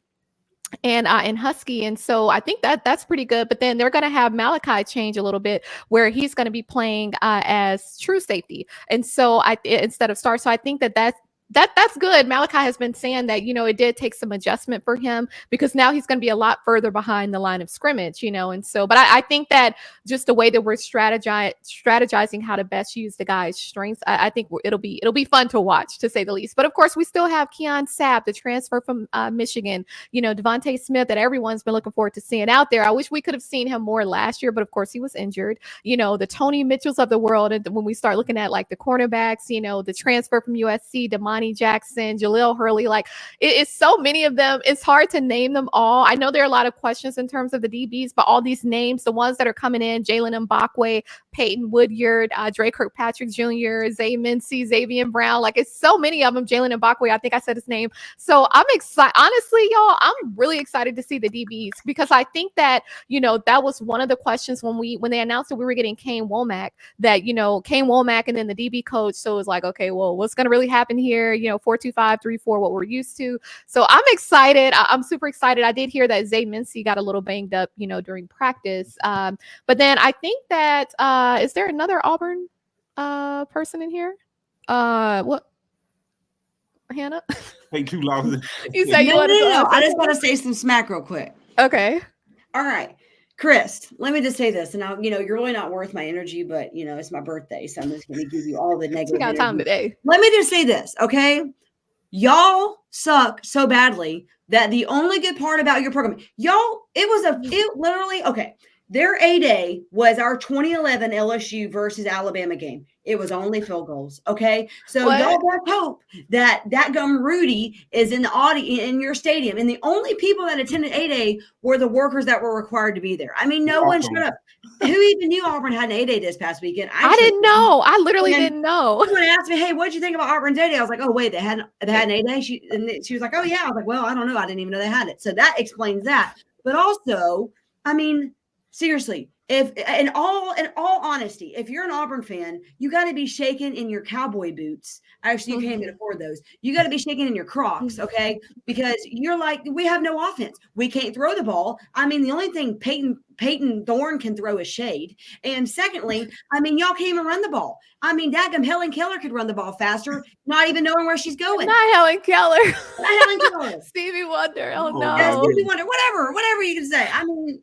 S2: and Husky. And so I think that's pretty good. But then they're going to have Malachi change a little bit where he's going to be playing as true safety. And so instead of star. So I think that's good. Malachi has been saying that, it did take some adjustment for him because now he's going to be a lot further behind the line of scrimmage, and so, but I think that just the way that we're strategizing how to best use the guy's strengths, I think it'll be fun to watch, to say the least. But of course, we still have Keon Sapp, the transfer from Michigan, Devontae Smith, that everyone's been looking forward to seeing out there. I wish we could have seen him more last year, but of course he was injured, the Tony Mitchells of the world. And when we start looking at like the cornerbacks, the transfer from USC, Demani Jackson, Jaleel Hurley, like it's so many of them. It's hard to name them all. I know there are a lot of questions in terms of the DBs, but all these names, the ones that are coming in, Jalen Mbakwe, Peyton Woodyard, Dre Kirkpatrick Jr., Zay Mincy, Xavier Brown, like it's so many of them. Jalen Mbakwe, I think I said his name. So I'm excited. Honestly, y'all, I'm really excited to see the DBs because I think that, that was one of the questions when they announced that we were getting Kane Wommack, that, Kane Wommack and then the DB coach. So it was like, okay, well, what's going to really happen here? 4-2-5-3-4, what we're used to. So I'm excited. I'm super excited. I did hear that Zay Mincy got a little banged up, during practice. But then I think that, is there another Auburn person in here? What? Hannah?
S4: Hey, too long.
S2: You say you want to
S3: No. I just want to say some smack real quick.
S2: Okay.
S3: All right. Chris, let me just say this. And now, you're really not worth my energy, but, it's my birthday. So I'm just going to give you all the negative
S2: We got
S3: energy.
S2: time today.
S3: Let me just say this, okay? Y'all suck so badly that the only good part about your program, it literally, okay. Their A-Day was our 2011 LSU versus Alabama game. It was only field goals. Okay. So y'all better hope that gum Rudy is in the audience in your stadium. And the only people that attended A-Day were the workers that were required to be there. I mean, no one showed up. Who even knew Auburn had an A-Day this past weekend?
S2: I didn't know. I literally didn't know.
S3: Someone asked me, hey, what'd you think about Auburn's A-Day? I was like, oh, wait, they had an A-Day? She was like, oh, yeah. I was like, well, I don't know. I didn't even know they had it. So that explains that. But also, I mean, seriously, if in all honesty, if you're an Auburn fan, you got to be shaking in your cowboy boots. Actually, you can't even afford those. You got to be shaking in your Crocs, okay? Because you're like, we have no offense. We can't throw the ball. I mean, the only thing Peyton Thorne can throw is shade. And secondly, I mean, y'all can't even run the ball. I mean, daggum Helen Keller could run the ball faster, not even knowing where she's going.
S2: Not Helen Keller.
S3: Not Helen Keller.
S2: Stevie Wonder. Oh no.
S3: Yeah, Stevie Wonder. Whatever you can say. I mean,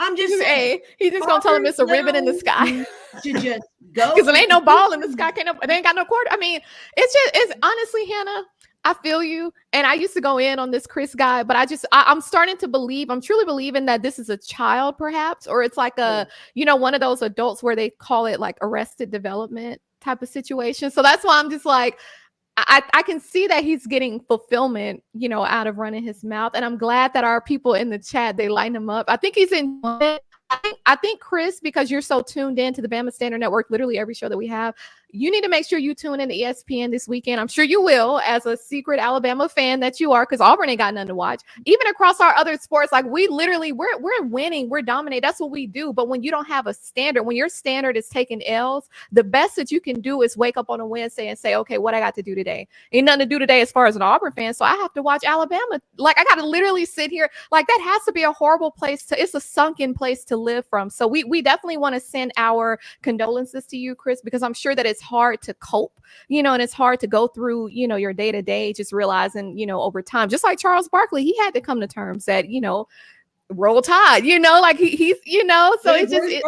S3: I'm just saying.
S2: He's just gonna tell him it's a ribbon in the sky.
S3: To just go
S2: because it ain't no ball in the sky. It ain't got no quarter. I mean, it's honestly, Hannah, I feel you. And I used to go in on this Chris guy, but I'm starting to believe, I'm truly believing that this is a child perhaps, or it's like one of those adults where they call it like arrested development type of situation. So that's why I'm just like, I can see that he's getting fulfillment, out of running his mouth. And I'm glad that our people in the chat, they line him up. I think he's in it. I think Chris, because you're so tuned in to the Bama Standard Network, literally every show that we have, you need to make sure you tune in to ESPN this weekend. I'm sure you will, as a secret Alabama fan that you are, because Auburn ain't got nothing to watch. Even across our other sports, like we're winning, we're dominating. That's what we do. But when you don't have a standard, when your standard is taking L's, the best that you can do is wake up on a Wednesday and say, okay, what I got to do today? Ain't nothing to do today as far as an Auburn fan, so I have to watch Alabama. Like I got to literally sit here. Like that has to be a horrible place it's a sunken place to live from. So we definitely want to send our condolences to you, Chris, because I'm sure that it's hard to cope, and it's hard to go through, your day to day, just realizing, over time, just like Charles Barkley, he had to come to terms that, roll tide, like he's, so it's just,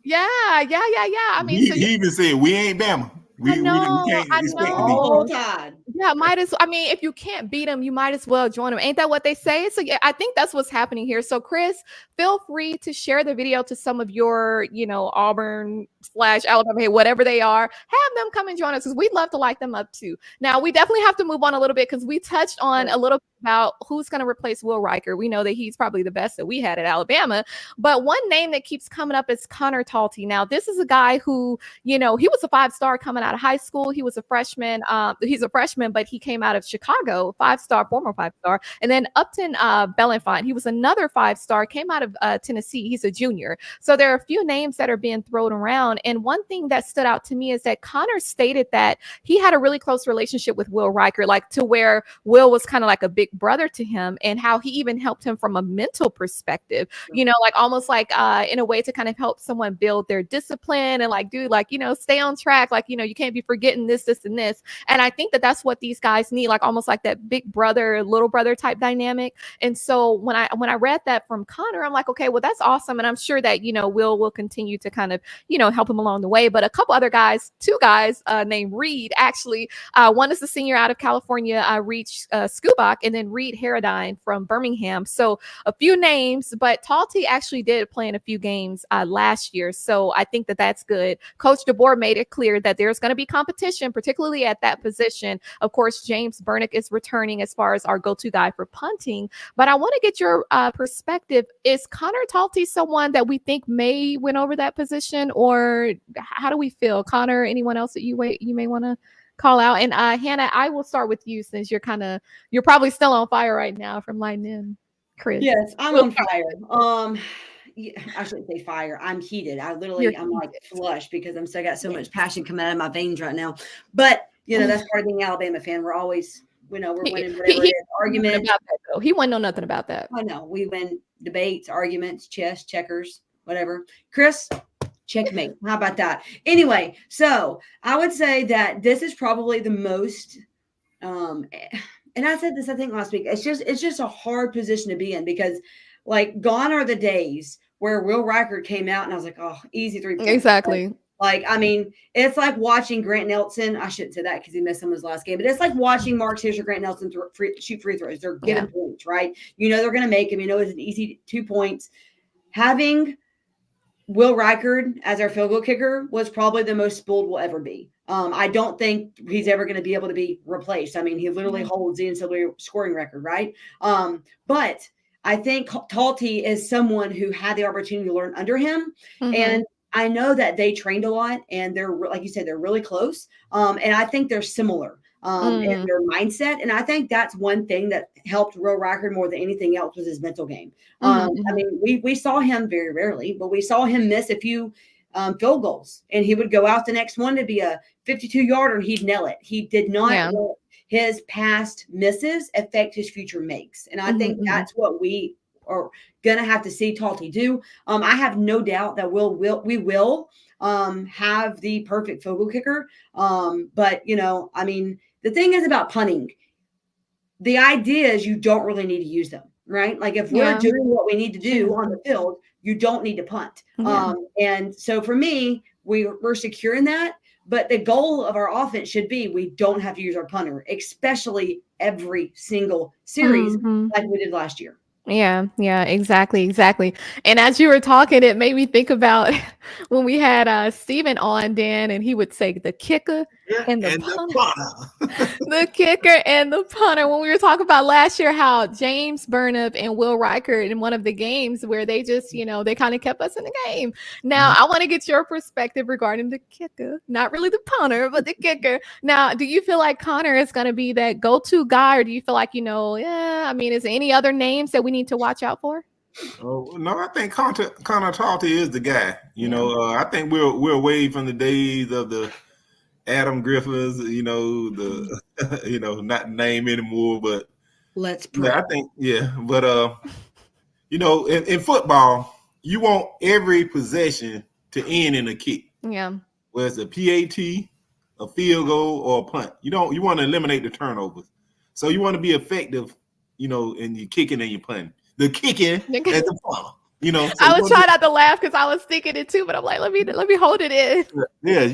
S2: yeah. I mean,
S4: he even said, we ain't Bama. We can't expect to be.
S3: Roll Tide.
S2: Yeah, if you can't beat them, you might as well join them. Ain't that what they say? So yeah, I think that's what's happening here. So Chris, feel free to share the video to some of your, Auburn / Alabama, whatever they are. Have them come and join us because we'd love to light them up too. Now we definitely have to move on a little bit because we touched on a little bit about who's going to replace Will Reichard. We know that he's probably the best that we had at Alabama, but one name that keeps coming up is Conor Talty. Now this is a guy who, he was a 5-star coming out of high school. He was a freshman. He's a freshman, but he came out of Chicago, 5-star, former 5-star, and then Upton Bellenfant. He was another 5-star, came out of Tennessee. He's a junior. So there are a few names that are being thrown around. And one thing that stood out to me is that Conor stated that he had a really close relationship with Will Reichard, like to where Will was kind of like a big brother to him, and how he even helped him from a mental perspective, like almost like in a way to kind of help someone build their discipline and like, dude, like, stay on track. Like, you can't be forgetting this, and this. And I think that that's what these guys need, like almost like that big brother, little brother type dynamic. And so when I read that from Conor, I'm like, okay, well, that's awesome. And I'm sure that, will continue to kind of, help him along the way. But a couple other guys, 2 guys named Reed, actually, one is the senior out of California, Reed Skubak, and then Reed Harradine from Birmingham. So a few names, but Talty actually did play in a few games last year. So I think that that's good. Coach DeBoer made it clear that there's going to be competition, particularly at that position. Of course, James Burnick is returning as far as our go-to guy for punting. But I want to get your perspective. Is Conor Talty someone that we think may win over that position, or how do we feel? Conor, anyone else that you may want to call out? And Hannah, I will start with you since you're probably still on fire right now from lighting in Chris.
S3: Yes, I'm on fire. I shouldn't say fire. I'm heated. I'm like flushed because I got so much passion coming out of my veins right now. But that's part of being an Alabama fan. We're always, we're winning whatever it is. Arguments.
S2: He wouldn't know nothing about that.
S3: I know. We win debates, arguments, chess, checkers, whatever. Chris, checkmate. How about that? Anyway, so I would say that this is probably the most, and I said this, I think last week, it's just a hard position to be in because like gone are the days where Will Reichard came out and I was like, oh, easy 3 points.
S2: Exactly.
S3: Like, I mean, it's like watching Grant Nelson. I shouldn't say that because he missed some of his last game, but it's like watching Mark Tisch or Grant Nelson shoot free throws. They're getting points, right? They're going to make them. It's an easy 2 points. Having Will Reichard as our field goal kicker was probably the most spoiled we'll ever be. I don't think he's ever going to be able to be replaced. I mean, he literally holds the NCAA scoring record, right? But I think Talty is someone who had the opportunity to learn under him. And I know that they trained a lot and they're, like you said, they're really close. And I think they're similar in their mindset. And I think that's one thing that helped Will Reichard more than anything else was his mental game. I mean, we saw him very rarely, but we saw him miss a few field goals and he would go out the next one to be a 52-yarder and he'd nail it. He did not let his past misses affect his future makes. And I think that's what we are going to have to see Talty do. I have no doubt that we will have the perfect field goal kicker. But, I mean, the thing is about punting, the idea is you don't really need to use them. right? Like if we're doing what we need to do on the field, you don't need to punt. And so for me, we're secure in that. But the goal of our offense should be we don't have to use our punter, especially every single series like we did last year.
S2: Yeah, exactly. And as you were talking, it made me think about when we had Steven on, Dan, and he would say the kicker and the punter. The kicker and the punter. When we were talking about last year, how James Burnip and Will Reichard in one of the games where they just, they kind of kept us in the game. Now, I want to get your perspective regarding the kicker, not really the punter, but the kicker. Now, do you feel like Conor is going to be that go-to guy, or do you feel like, is there any other names that we need to watch out for?
S4: Oh no, I think Conor Talty is the guy. I think we're away from the days of the Adam Griffiths, not name anymore, but
S3: let's pray.
S4: I think, but in football, you want every possession to end in a kick.
S2: Yeah.
S4: Whether it's a PAT, a field goal, or a punt. You want to eliminate the turnovers. So you want to be effective, in your kicking and your punting. The kicking and the punting. So
S2: I was trying not to laugh because I was thinking it too, but I'm like, let me hold it in.
S4: Yeah,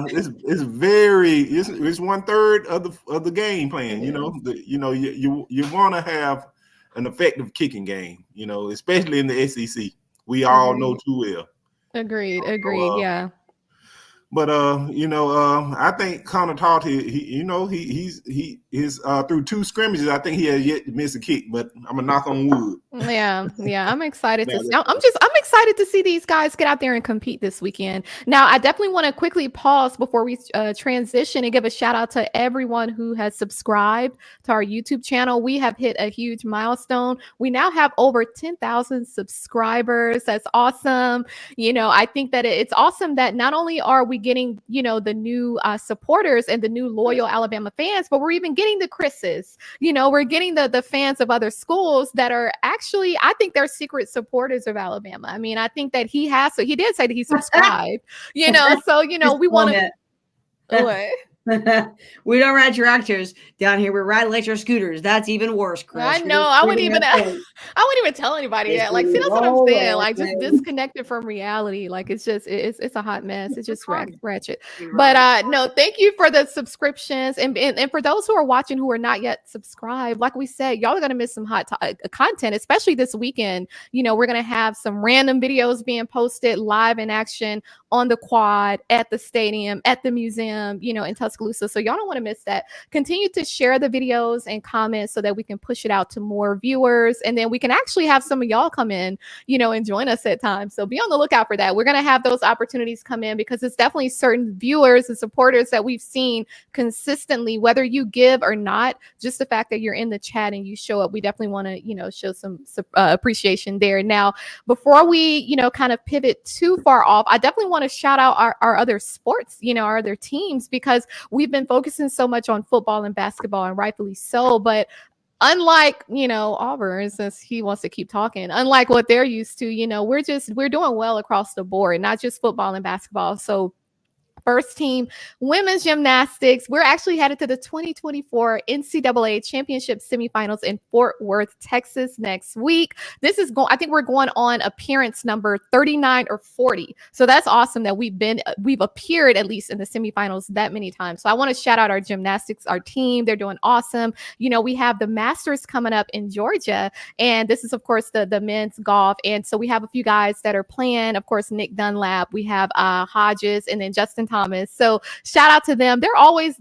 S4: it's 1/3 of the game plan. You want to have an effective kicking game. Especially in the SEC, we all know too well.
S2: Agreed. Yeah.
S4: But I think Conor Talty, he's through 2 scrimmages, I think he has yet to miss a kick. But I'm gonna knock on wood.
S2: Yeah. I'm excited to see. I'm excited to see these guys get out there and compete this weekend. Now, I definitely want to quickly pause before we transition and give a shout out to everyone who has subscribed to our YouTube channel. We have hit a huge milestone. We now have over 10,000 subscribers. That's awesome. I think that it's awesome that not only are we getting, the new supporters and the new loyal Alabama fans, but we're even getting the Chris's. We're getting the fans of other schools that are actually, I think they're secret supporters of Alabama. I think that he did say that he subscribed, so, we want to.
S3: We don't ride tractors down here. We ride electric scooters. That's even worse, Chris.
S2: I know. I wouldn't even tell anybody that. Like, see, that's what I'm saying. Like, just disconnected from reality. Like, it's a hot mess. It's just ratchet. But no, thank you for the subscriptions, and for those who are watching who are not yet subscribed. Like we said, y'all are gonna miss some hot content, especially this weekend. We're gonna have some random videos being posted live in action on the quad, at the stadium, at the museum, in Tuscaloosa. So y'all don't want to miss that. Continue to share the videos and comments so that we can push it out to more viewers. And then we can actually have some of y'all come in, and join us at times. So be on the lookout for that. We're going to have those opportunities come in because it's definitely certain viewers and supporters that we've seen consistently, whether you give or not, just the fact that you're in the chat and you show up, we definitely want to, show some appreciation there. Now, before we, kind of pivot too far off, I definitely want to shout out our other sports, our other teams, because we've been focusing so much on football and basketball, and rightfully so. But unlike, Auburn, since he wants to keep talking, unlike what they're used to, we're doing well across the board, not just football and basketball. So first team women's gymnastics, we're actually headed to the 2024 NCAA championship semifinals in Fort Worth, Texas next week. I think we're going on appearance number 39 or 40. So that's awesome that we've appeared at least in the semifinals that many times. So I want to shout out our gymnastics, our team. They're doing awesome. We have the Masters coming up in Georgia, and this is of course the men's golf. And so we have a few guys that are playing, of course, Nick Dunlap, we have Hodges, and then Justin Thomas. So shout out to them. They're always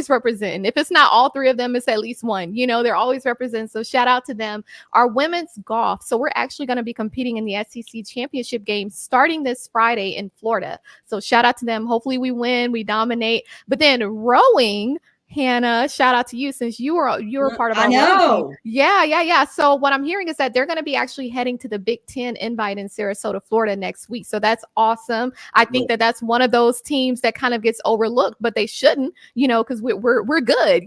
S2: representing. If it's not all 3 of them, it's at least one. They're always representing. So shout out to them. Our women's golf. So we're actually going to be competing in the SEC championship game starting this Friday in Florida. So shout out to them. Hopefully we win, we dominate. But then rowing, Hannah, shout out to you since you were part of our team. Yeah. So what I'm hearing is that they're going to be actually heading to the Big Ten Invite in Sarasota, Florida next week. So that's awesome. I think that's one of those teams that kind of gets overlooked, but they shouldn't, because we're good.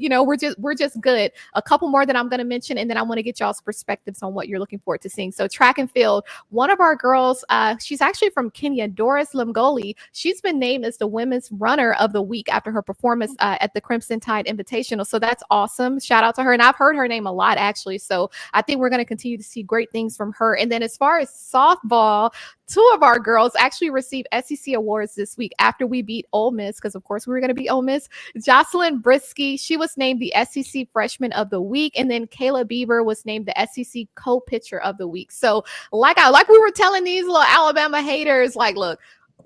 S2: We're just good. A couple more that I'm going to mention, and then I want to get y'all's perspectives on what you're looking forward to seeing. So track and field, one of our girls, she's actually from Kenya, Doris Limgoli. She's been named as the women's runner of the week after her performance at the Crimson Tide Tide Invitational. So that's awesome. Shout out to her. And I've heard her name a lot, actually. So I think we're going to continue to see great things from her. And then as far as softball, 2 of our girls actually received SEC awards this week after we beat Ole Miss, because of course we were going to beat Ole Miss. Jocelyn Brisky, she was named the SEC Freshman of the Week, and then Kayla Bieber was named the SEC Co-Pitcher of the Week. So like we were telling these little Alabama haters, like, look,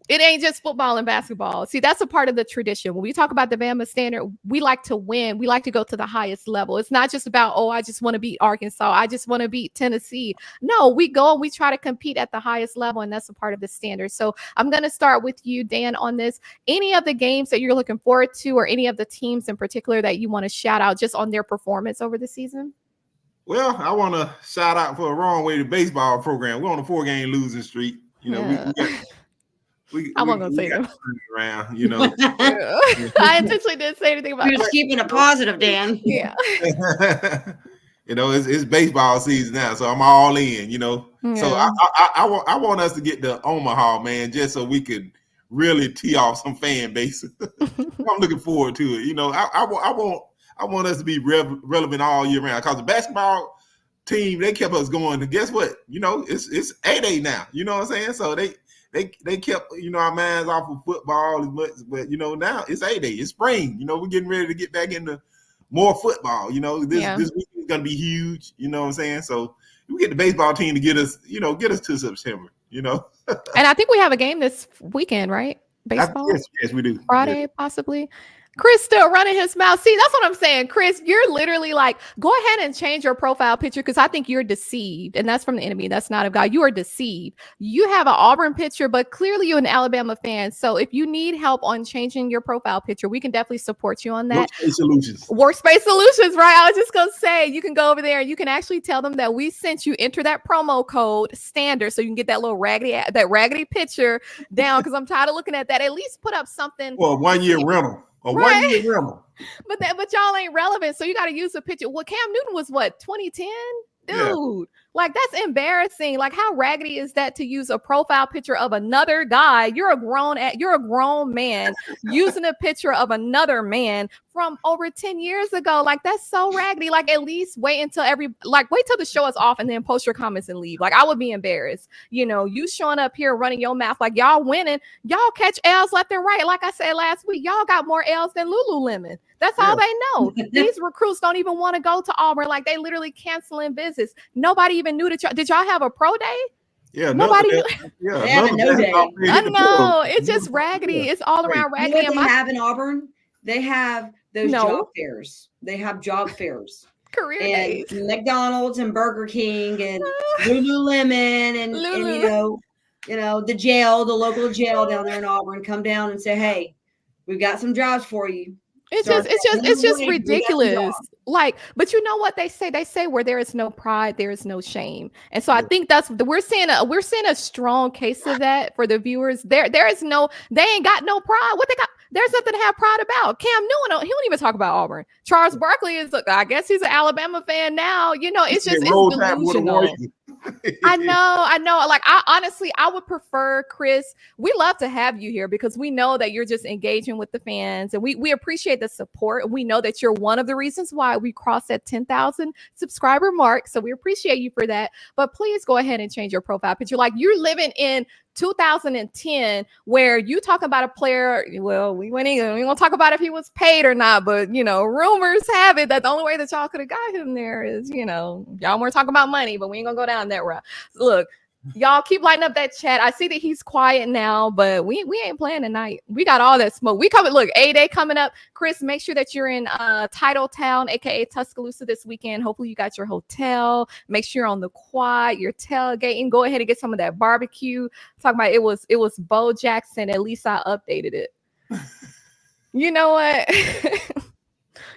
S2: it ain't just football and basketball. See, that's a part of the tradition. When we talk about the Bama standard, we like to win. We like to go to the highest level. It's not just about, oh, I just want to beat Arkansas. I just want to beat Tennessee. No, we go and we try to compete at the highest level, and that's a part of the standard. So I'm going to start with you, Dan, on this. Any of the games that you're looking forward to, or any of the teams in particular that you want to shout out just on their performance over the season?
S4: Well, I want to shout out for a wrong way the baseball program. We're on a 4-game losing streak. You know,
S2: I wasn't gonna say them
S4: around, you know.
S2: I intentionally didn't say anything about
S3: You're just keeping it positive, Dan.
S2: Yeah.
S4: You know, it's baseball season now, so I'm all in, you know.
S2: Yeah.
S4: So I want us to get to Omaha, man, just so we could really tee off some fan base. I'm looking forward to it. You know, I want us to be relevant all year round, because the basketball team, they kept us going. And guess what? You know, it's 8-8 now. You know what I'm saying? So they kept, you know, our minds off of football as much, but you know, now it's 8-8. It's spring. You know, we're getting ready to get back into more football. You know, this week is gonna be huge. You know what I'm saying? So we get the baseball team to get us to September. You know,
S2: and I think we have a game this weekend, right? Baseball.
S4: Yes, we do.
S2: Friday, possibly. Chris still running his mouth. See, that's what I'm saying. Chris, you're literally like, go ahead and change your profile picture, because I think you're deceived. And that's from the enemy. That's not of God. You are deceived. You have an Auburn picture, but clearly you're an Alabama fan. So if you need help on changing your profile picture, we can definitely support you on that. Workspace Solutions, right? I was just going to say, you can go over there and you can actually tell them that we sent you, enter that promo code standard, so you can get that little raggedy picture down, because I'm tired of looking at that. At least put up something.
S4: Well, 1 year rental.
S2: Right. But y'all ain't relevant, so you got to use a picture. Well, Cam Newton was what, 2010? Dude, like, that's embarrassing. Like, how raggedy is that to use a profile picture of another guy? You're a grown man using a picture of another man from over 10 years ago. Like, that's so raggedy. Like, at least wait till the show is off and then post your comments and leave. Like, I would be embarrassed. You know, you showing up here running your mouth like y'all winning. Y'all catch L's left and right. Like I said last week, y'all got more L's than Lululemon. That's all they know. These recruits don't even want to go to Auburn. Like, they literally canceling visits. Nobody even knew that did y'all have a pro day?
S4: Yeah,
S2: nobody.
S3: They have a no day.
S2: I know. It's just raggedy. It's all around raggedy.
S3: You know what they have in Auburn? They have those job fairs. They have job fairs.
S2: Career days.
S3: McDonald's and Burger King and Lululemon and you know the local jail down there in Auburn come down and say, hey, we've got some jobs for you.
S2: It's just ridiculous. Like, but you know what they say? They say where there is no pride, there is no shame. And so I think we're seeing a strong case of that for the viewers. They ain't got no pride. What they got? There's nothing to have pride about. Cam Newton, he don't even talk about Auburn. Charles Barkley I guess he's an Alabama fan now. You know, it's delusional. I know. Like, I would prefer, Chris, we love to have you here because we know that you're just engaging with the fans, and we appreciate the support. We know that you're one of the reasons why we crossed that 10,000 subscriber mark. So we appreciate you for that. But please go ahead and change your profile picture. Like, you're living in 2010 where you talk about a player. Well, we won't talk about if he was paid or not, but you know, rumors have it that the only way that y'all could have got him there is, you know, y'all weren't talking about money, but we ain't gonna go down that route. Look, y'all keep lighting up that chat. I see that he's quiet now, but we ain't playing tonight. We got all that smoke. We coming. Look, A-Day coming up. Chris, make sure that you're in Titletown, aka Tuscaloosa, this weekend. Hopefully you got your hotel. Make sure you're on the quad. You're tailgating. Go ahead and get some of that barbecue. Talking about it was Bo Jackson. At least I updated it. You know what?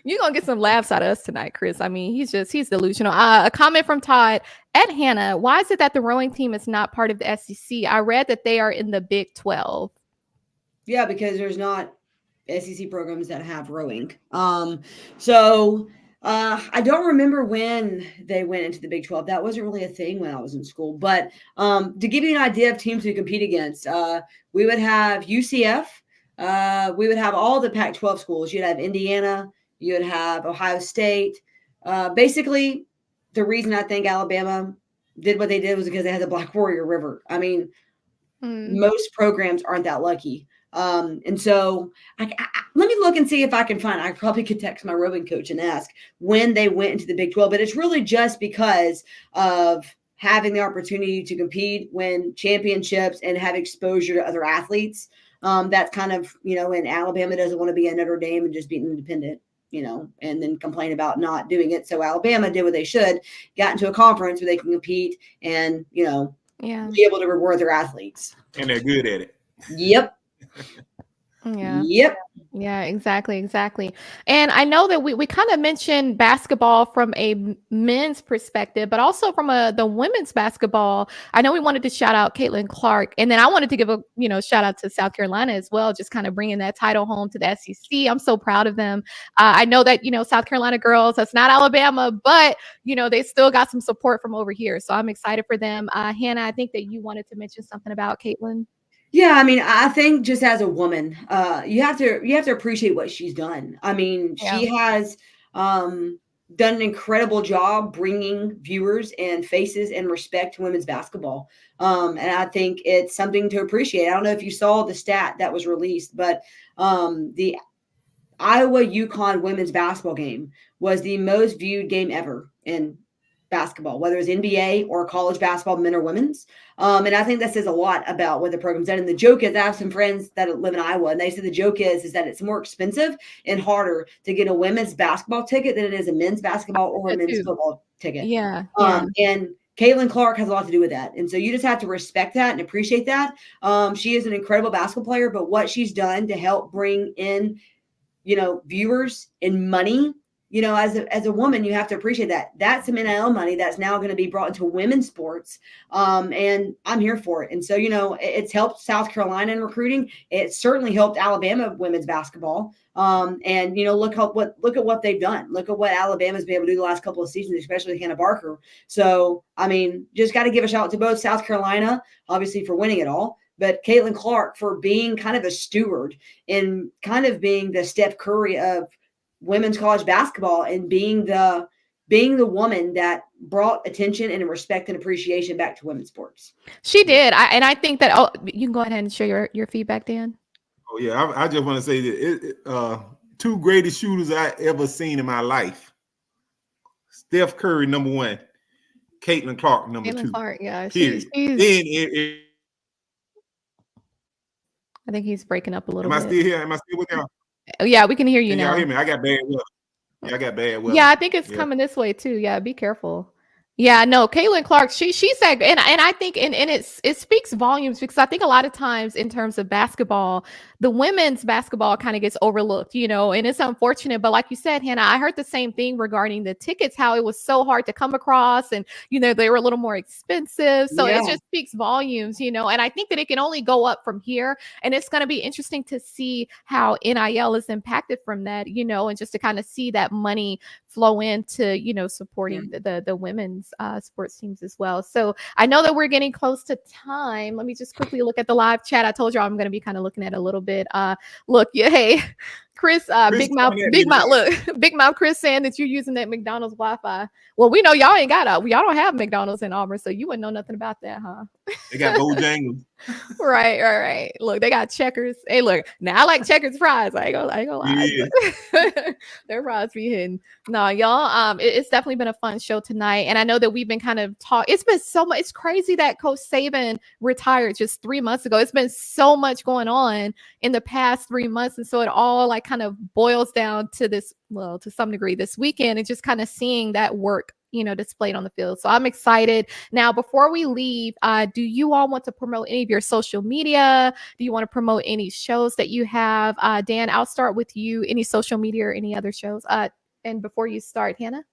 S2: You're going to get some laughs out of us tonight, Chris. I mean, he's delusional. A comment from Todd. Ed Hannah, why is it that the rowing team is not part of the SEC? I read that they are in the Big 12.
S3: Yeah, because there's not SEC programs that have rowing. So I don't remember when they went into the Big 12. That wasn't really a thing when I was in school. But to give you an idea of teams to compete against, we would have UCF. We would have all the Pac-12 schools. You'd have Indiana. You'd have Ohio State. Basically, the reason I think Alabama did what they did was because they had the Black Warrior River. I mean, most programs aren't that lucky. And so let me look and see if I can find, I probably could text my rowing coach and ask when they went into the Big 12, but it's really just because of having the opportunity to compete, win championships, and have exposure to other athletes. That's kind of, and Alabama doesn't want to be a Notre Dame and just be independent, and then complain about not doing it. So Alabama did what they should, got into a conference where they can compete and, be able to reward their athletes.
S4: And they're good at it.
S3: Yep. Yep.
S2: Yeah, exactly. And I know that we kind of mentioned basketball from a men's perspective, but also from the women's basketball. I know we wanted to shout out Caitlin Clark, and then I wanted to give a shout out to South Carolina as well, just kind of bringing that title home to the SEC. I'm so proud of them. I know that South Carolina girls, that's not Alabama, but they still got some support from over here, so I'm excited for them. Hannah, I think that you wanted to mention something about Caitlin.
S3: Yeah, I mean, I think just as a woman, you have to appreciate what she's done. I mean, she has done an incredible job bringing viewers and faces and respect to women's basketball. And I think it's something to appreciate. I don't know if you saw the stat that was released, but the Iowa-UConn women's basketball game was the most viewed game ever in basketball, whether it's NBA or college basketball, men or women's. And I think that says a lot about what the program's done. And the joke is, I have some friends that live in Iowa, and they said the joke is that it's more expensive and harder to get a women's basketball ticket than it is a men's basketball or a men's football ticket.
S2: Yeah.
S3: And Caitlin Clark has a lot to do with that. And so you just have to respect that and appreciate that. She is an incredible basketball player, but what she's done to help bring in, viewers and money, as a woman, you have to appreciate that. That's some NIL money that's now going to be brought into women's sports. And I'm here for it. And so, it's helped South Carolina in recruiting. It certainly helped Alabama women's basketball. And look at what they've done. Look at what Alabama's been able to do the last couple of seasons, especially with Hannah Barker. So, I mean, just got to give a shout out to both South Carolina, obviously, for winning it all, but Caitlin Clark for being kind of a steward and kind of being the Steph Curry of women's college basketball and being the woman that brought attention and respect and appreciation back to women's sports.
S2: She did. I think that, you can go ahead and share your feedback, Dan.
S4: Oh yeah. I just want to say that two greatest shooters I ever seen in my life. Steph Curry, number one. Caitlin Clark, number two.
S2: Clark, yeah.
S4: She's
S2: I think he's breaking up a little
S4: bit.
S2: Am
S4: I still here? Am I still with y'all?
S2: Yeah, we can hear you now.
S4: Y'all hear me? I got bad weather. Yeah, I got bad weather.
S2: Yeah, I think it's coming this way too. Yeah, be careful. Yeah, no, Caitlin Clark, she said, and I think, and it speaks volumes, because I think a lot of times in terms of basketball, the women's basketball kind of gets overlooked, and it's unfortunate. But like you said, Hannah, I heard the same thing regarding the tickets, how it was so hard to come across, and they were a little more expensive. So it just speaks volumes, and I think that it can only go up from here. And it's going to be interesting to see how NIL is impacted from that, and just to kind of see that money flow into, supporting the women's sports teams as well. So I know that we're getting close to time. Let me just quickly look at the live chat. I told you I'm going to be kind of looking at it a little bit. Look, hey, Chris, Big Mouth, look, Big Mouth Chris saying that you're using that McDonald's Wi-Fi. Well, we know y'all y'all don't have McDonald's in Auburn, so you wouldn't know nothing about that, huh?
S4: They got Bojangles.
S2: Right. Look, they got Checkers. Hey, look, now I like Checkers fries. I ain't gonna lie. Yeah. Their fries be hidden. No, y'all, it's definitely been a fun show tonight. And I know that we've been kind of it's been so much. It's crazy that Coach Saban retired just 3 months ago. It's been so much going on in the past 3 months. And so it all kind of boils down to this, well, to some degree this weekend, and just kind of seeing that work displayed on the field. So I'm excited. Now, before we leave, do you all want to promote any of your social media? Do you want to promote any shows that you have? Dan, I'll start with you. Any social media or any other shows? And before you start, Hannah?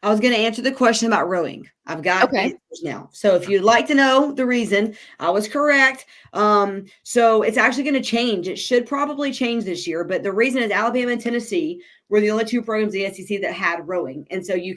S3: I was going to answer the question about rowing. I've got answers now. So if you'd like to know the reason, I was correct. So it's actually going to change. It should probably change this year. But the reason is Alabama and Tennessee were the only two programs in the SEC that had rowing. And so you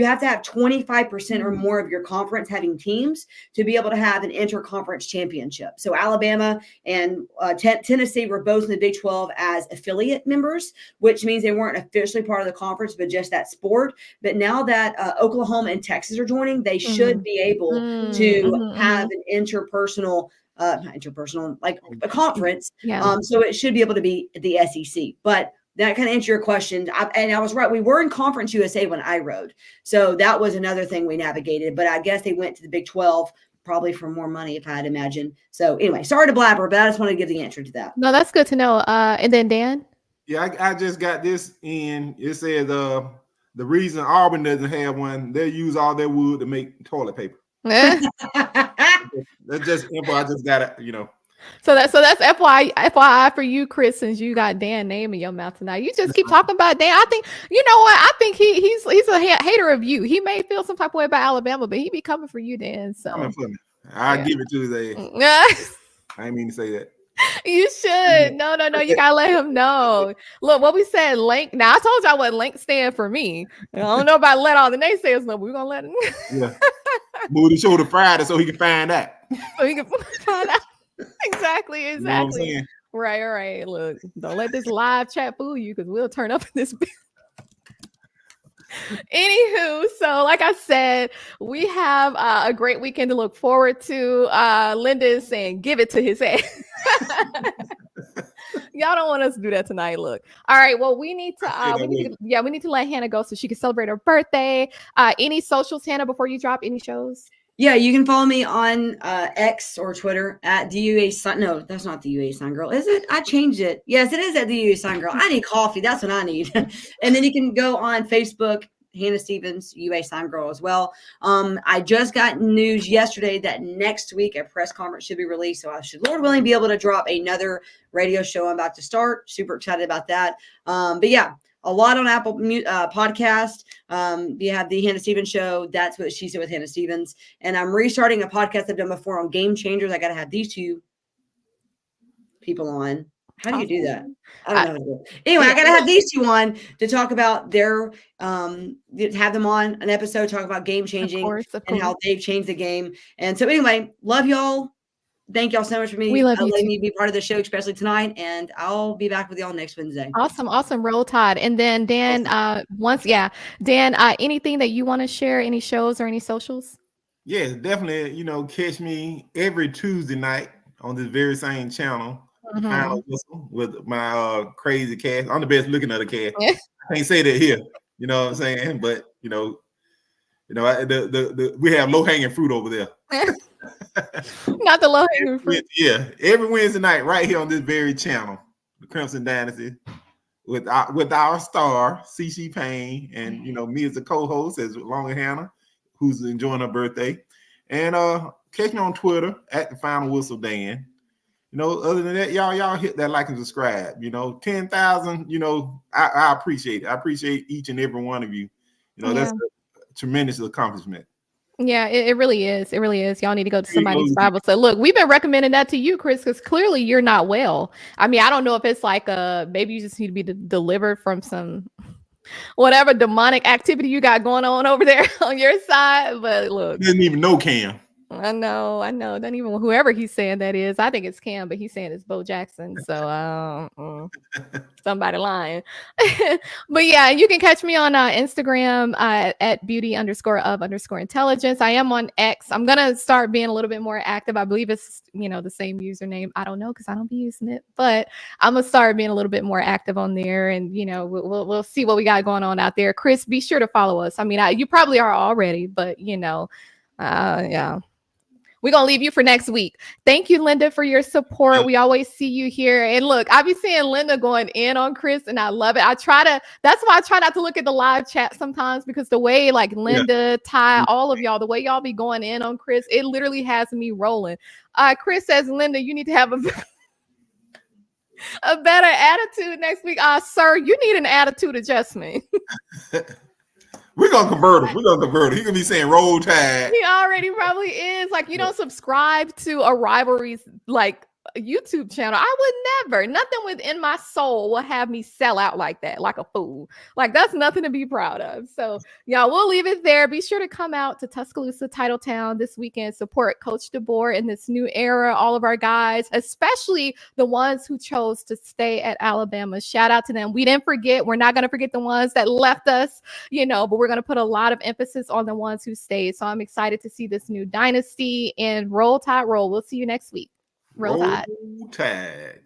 S3: have to have 25% or more of your conference having teams to be able to have an interconference championship. So Alabama and Tennessee were both in the Big 12 as affiliate members, which means they weren't officially part of the conference, but just that sport. But now that Oklahoma and Texas are joining, they should be able to have an interpersonal, like a conference. So it should be able to be the SEC. But that kind of answer your question. And I was right. We were in Conference USA when I rode. So that was another thing we navigated. But I guess they went to the Big 12 probably for more money, if I had imagined. So anyway, sorry to blabber, but I just wanted to give the answer to that.
S2: No, that's good to know. And then Dan?
S4: Yeah, I just got this in. It says the reason Auburn doesn't have one, they use all their wood to make toilet paper. That's just info. I just got it,
S2: So that's FYI for you, Chris, since you got Dan name in your mouth tonight. You just keep talking about Dan. I think you know what? I think he's a hater of you. He may feel some type of way about Alabama, but he be coming for you, Dan. So
S4: coming for me. I'll give it to his ass. I didn't mean to say that.
S2: You should. No. You gotta let him know. Look, what we said, Link. Now I told y'all what Link stand for me. I don't know about let all the naysayers know, but we're gonna let him.
S4: Yeah. Move the show to Friday so he can find out.
S2: So he can find out. Exactly.
S4: You know what I'm saying?
S2: Right. Look, don't let this live chat fool you because we'll turn up in this. Anywho, so like I said, we have a great weekend to look forward to. Linda is saying, give it to his head. Y'all don't want us to do that tonight. Look. All right. Well, we need to let Hannah go so she can celebrate her birthday. Any socials, Hannah, before you drop any shows?
S3: Yeah, you can follow me on X or Twitter at DUA Sign. No, that's not the UA Sign Girl, is it? I changed it. Yes, it is at the UA Sign Girl. I need coffee. That's what I need. And then you can go on Facebook, Hannah Stevens, UA Sign Girl as well. I just got news yesterday that next week a press conference should be released. So I should, Lord willing, be able to drop another radio show I'm about to start. Super excited about that. But yeah. A lot on Apple podcast. You have the Hannah Stevens show. That's what she said with Hannah Stevens. And I'm restarting a podcast I've done before on Game Changers. I got to have these two people on. How do you do that? I don't know how to do it. Anyway, I got to have these two on to talk about their, have them on an episode, talk about game changing of course. And how they've changed the game. And so anyway, love y'all. Thank y'all so much for me.
S2: We love you
S3: letting me be part of the show, especially tonight. And I'll be back with y'all next Wednesday.
S2: Awesome. Roll Tide. And then Dan, Dan, anything that you want to share, any shows or any socials?
S4: Yeah, definitely. Catch me every Tuesday night on this very same channel, Final Whistle, with my crazy cast. I'm the best looking of the cast. I can't say that here. You know what I'm saying? But we have low hanging fruit over there.
S2: Not the low hanging fruit.
S4: Yeah, every Wednesday night, right here on this very channel, the Crimson Dynasty, with our star CC Payne, and me as a co-host, as long as Hannah, who's enjoying her birthday, and catch me on Twitter at the Final Whistle Dan. Other than that, y'all hit that like and subscribe. 10,000. I appreciate it. I appreciate each and every one of you. That's a tremendous accomplishment.
S2: Yeah, it really is. It really is. Y'all need to go to somebody's Bible. So look, we've been recommending that to you, Chris, because clearly you're not well. I mean, I don't know if it's like maybe you just need to be delivered from some whatever demonic activity you got going on over there on your side. But look,
S4: doesn't even know Cam.
S2: I know. Not even whoever he's saying that is. I think it's Cam, but he's saying it's Bo Jackson. So somebody lying. But yeah, you can catch me on Instagram at beauty_of_intelligence. I am on X. I'm gonna start being a little bit more active. I believe it's the same username. I don't know because I don't be using it, but I'm gonna start being a little bit more active on there, and we'll see what we got going on out there. Chris, be sure to follow us. I mean, you probably are already, but yeah. We're going to leave you for next week. Thank you, Linda, for your support. We always see you here. And look, I be seeing Linda going in on Chris, and I love it. That's why I try not to look at the live chat sometimes, because the way like Linda, Ty, all of y'all, the way y'all be going in on Chris, it literally has me rolling. Chris says, Linda, you need to have a better attitude next week. Sir, you need an attitude adjustment.
S4: We're gonna convert him. We're gonna convert him. He gonna be saying Roll Tide.
S2: He already probably is. Like, you don't subscribe to a Rivalry's like YouTube channel. I would never. Nothing within my soul will have me sell out like that, like a fool. Like, that's nothing to be proud of. So, y'all, we'll leave it there. Be sure to come out to Tuscaloosa, Titletown this weekend. Support Coach DeBoer in this new era. All of our guys, especially the ones who chose to stay at Alabama. Shout out to them. We didn't forget. We're not going to forget the ones that left us, but we're going to put a lot of emphasis on the ones who stayed. So I'm excited to see this new dynasty, and roll tide roll. We'll see you next week. Roll Tide.
S4: Roll Tide.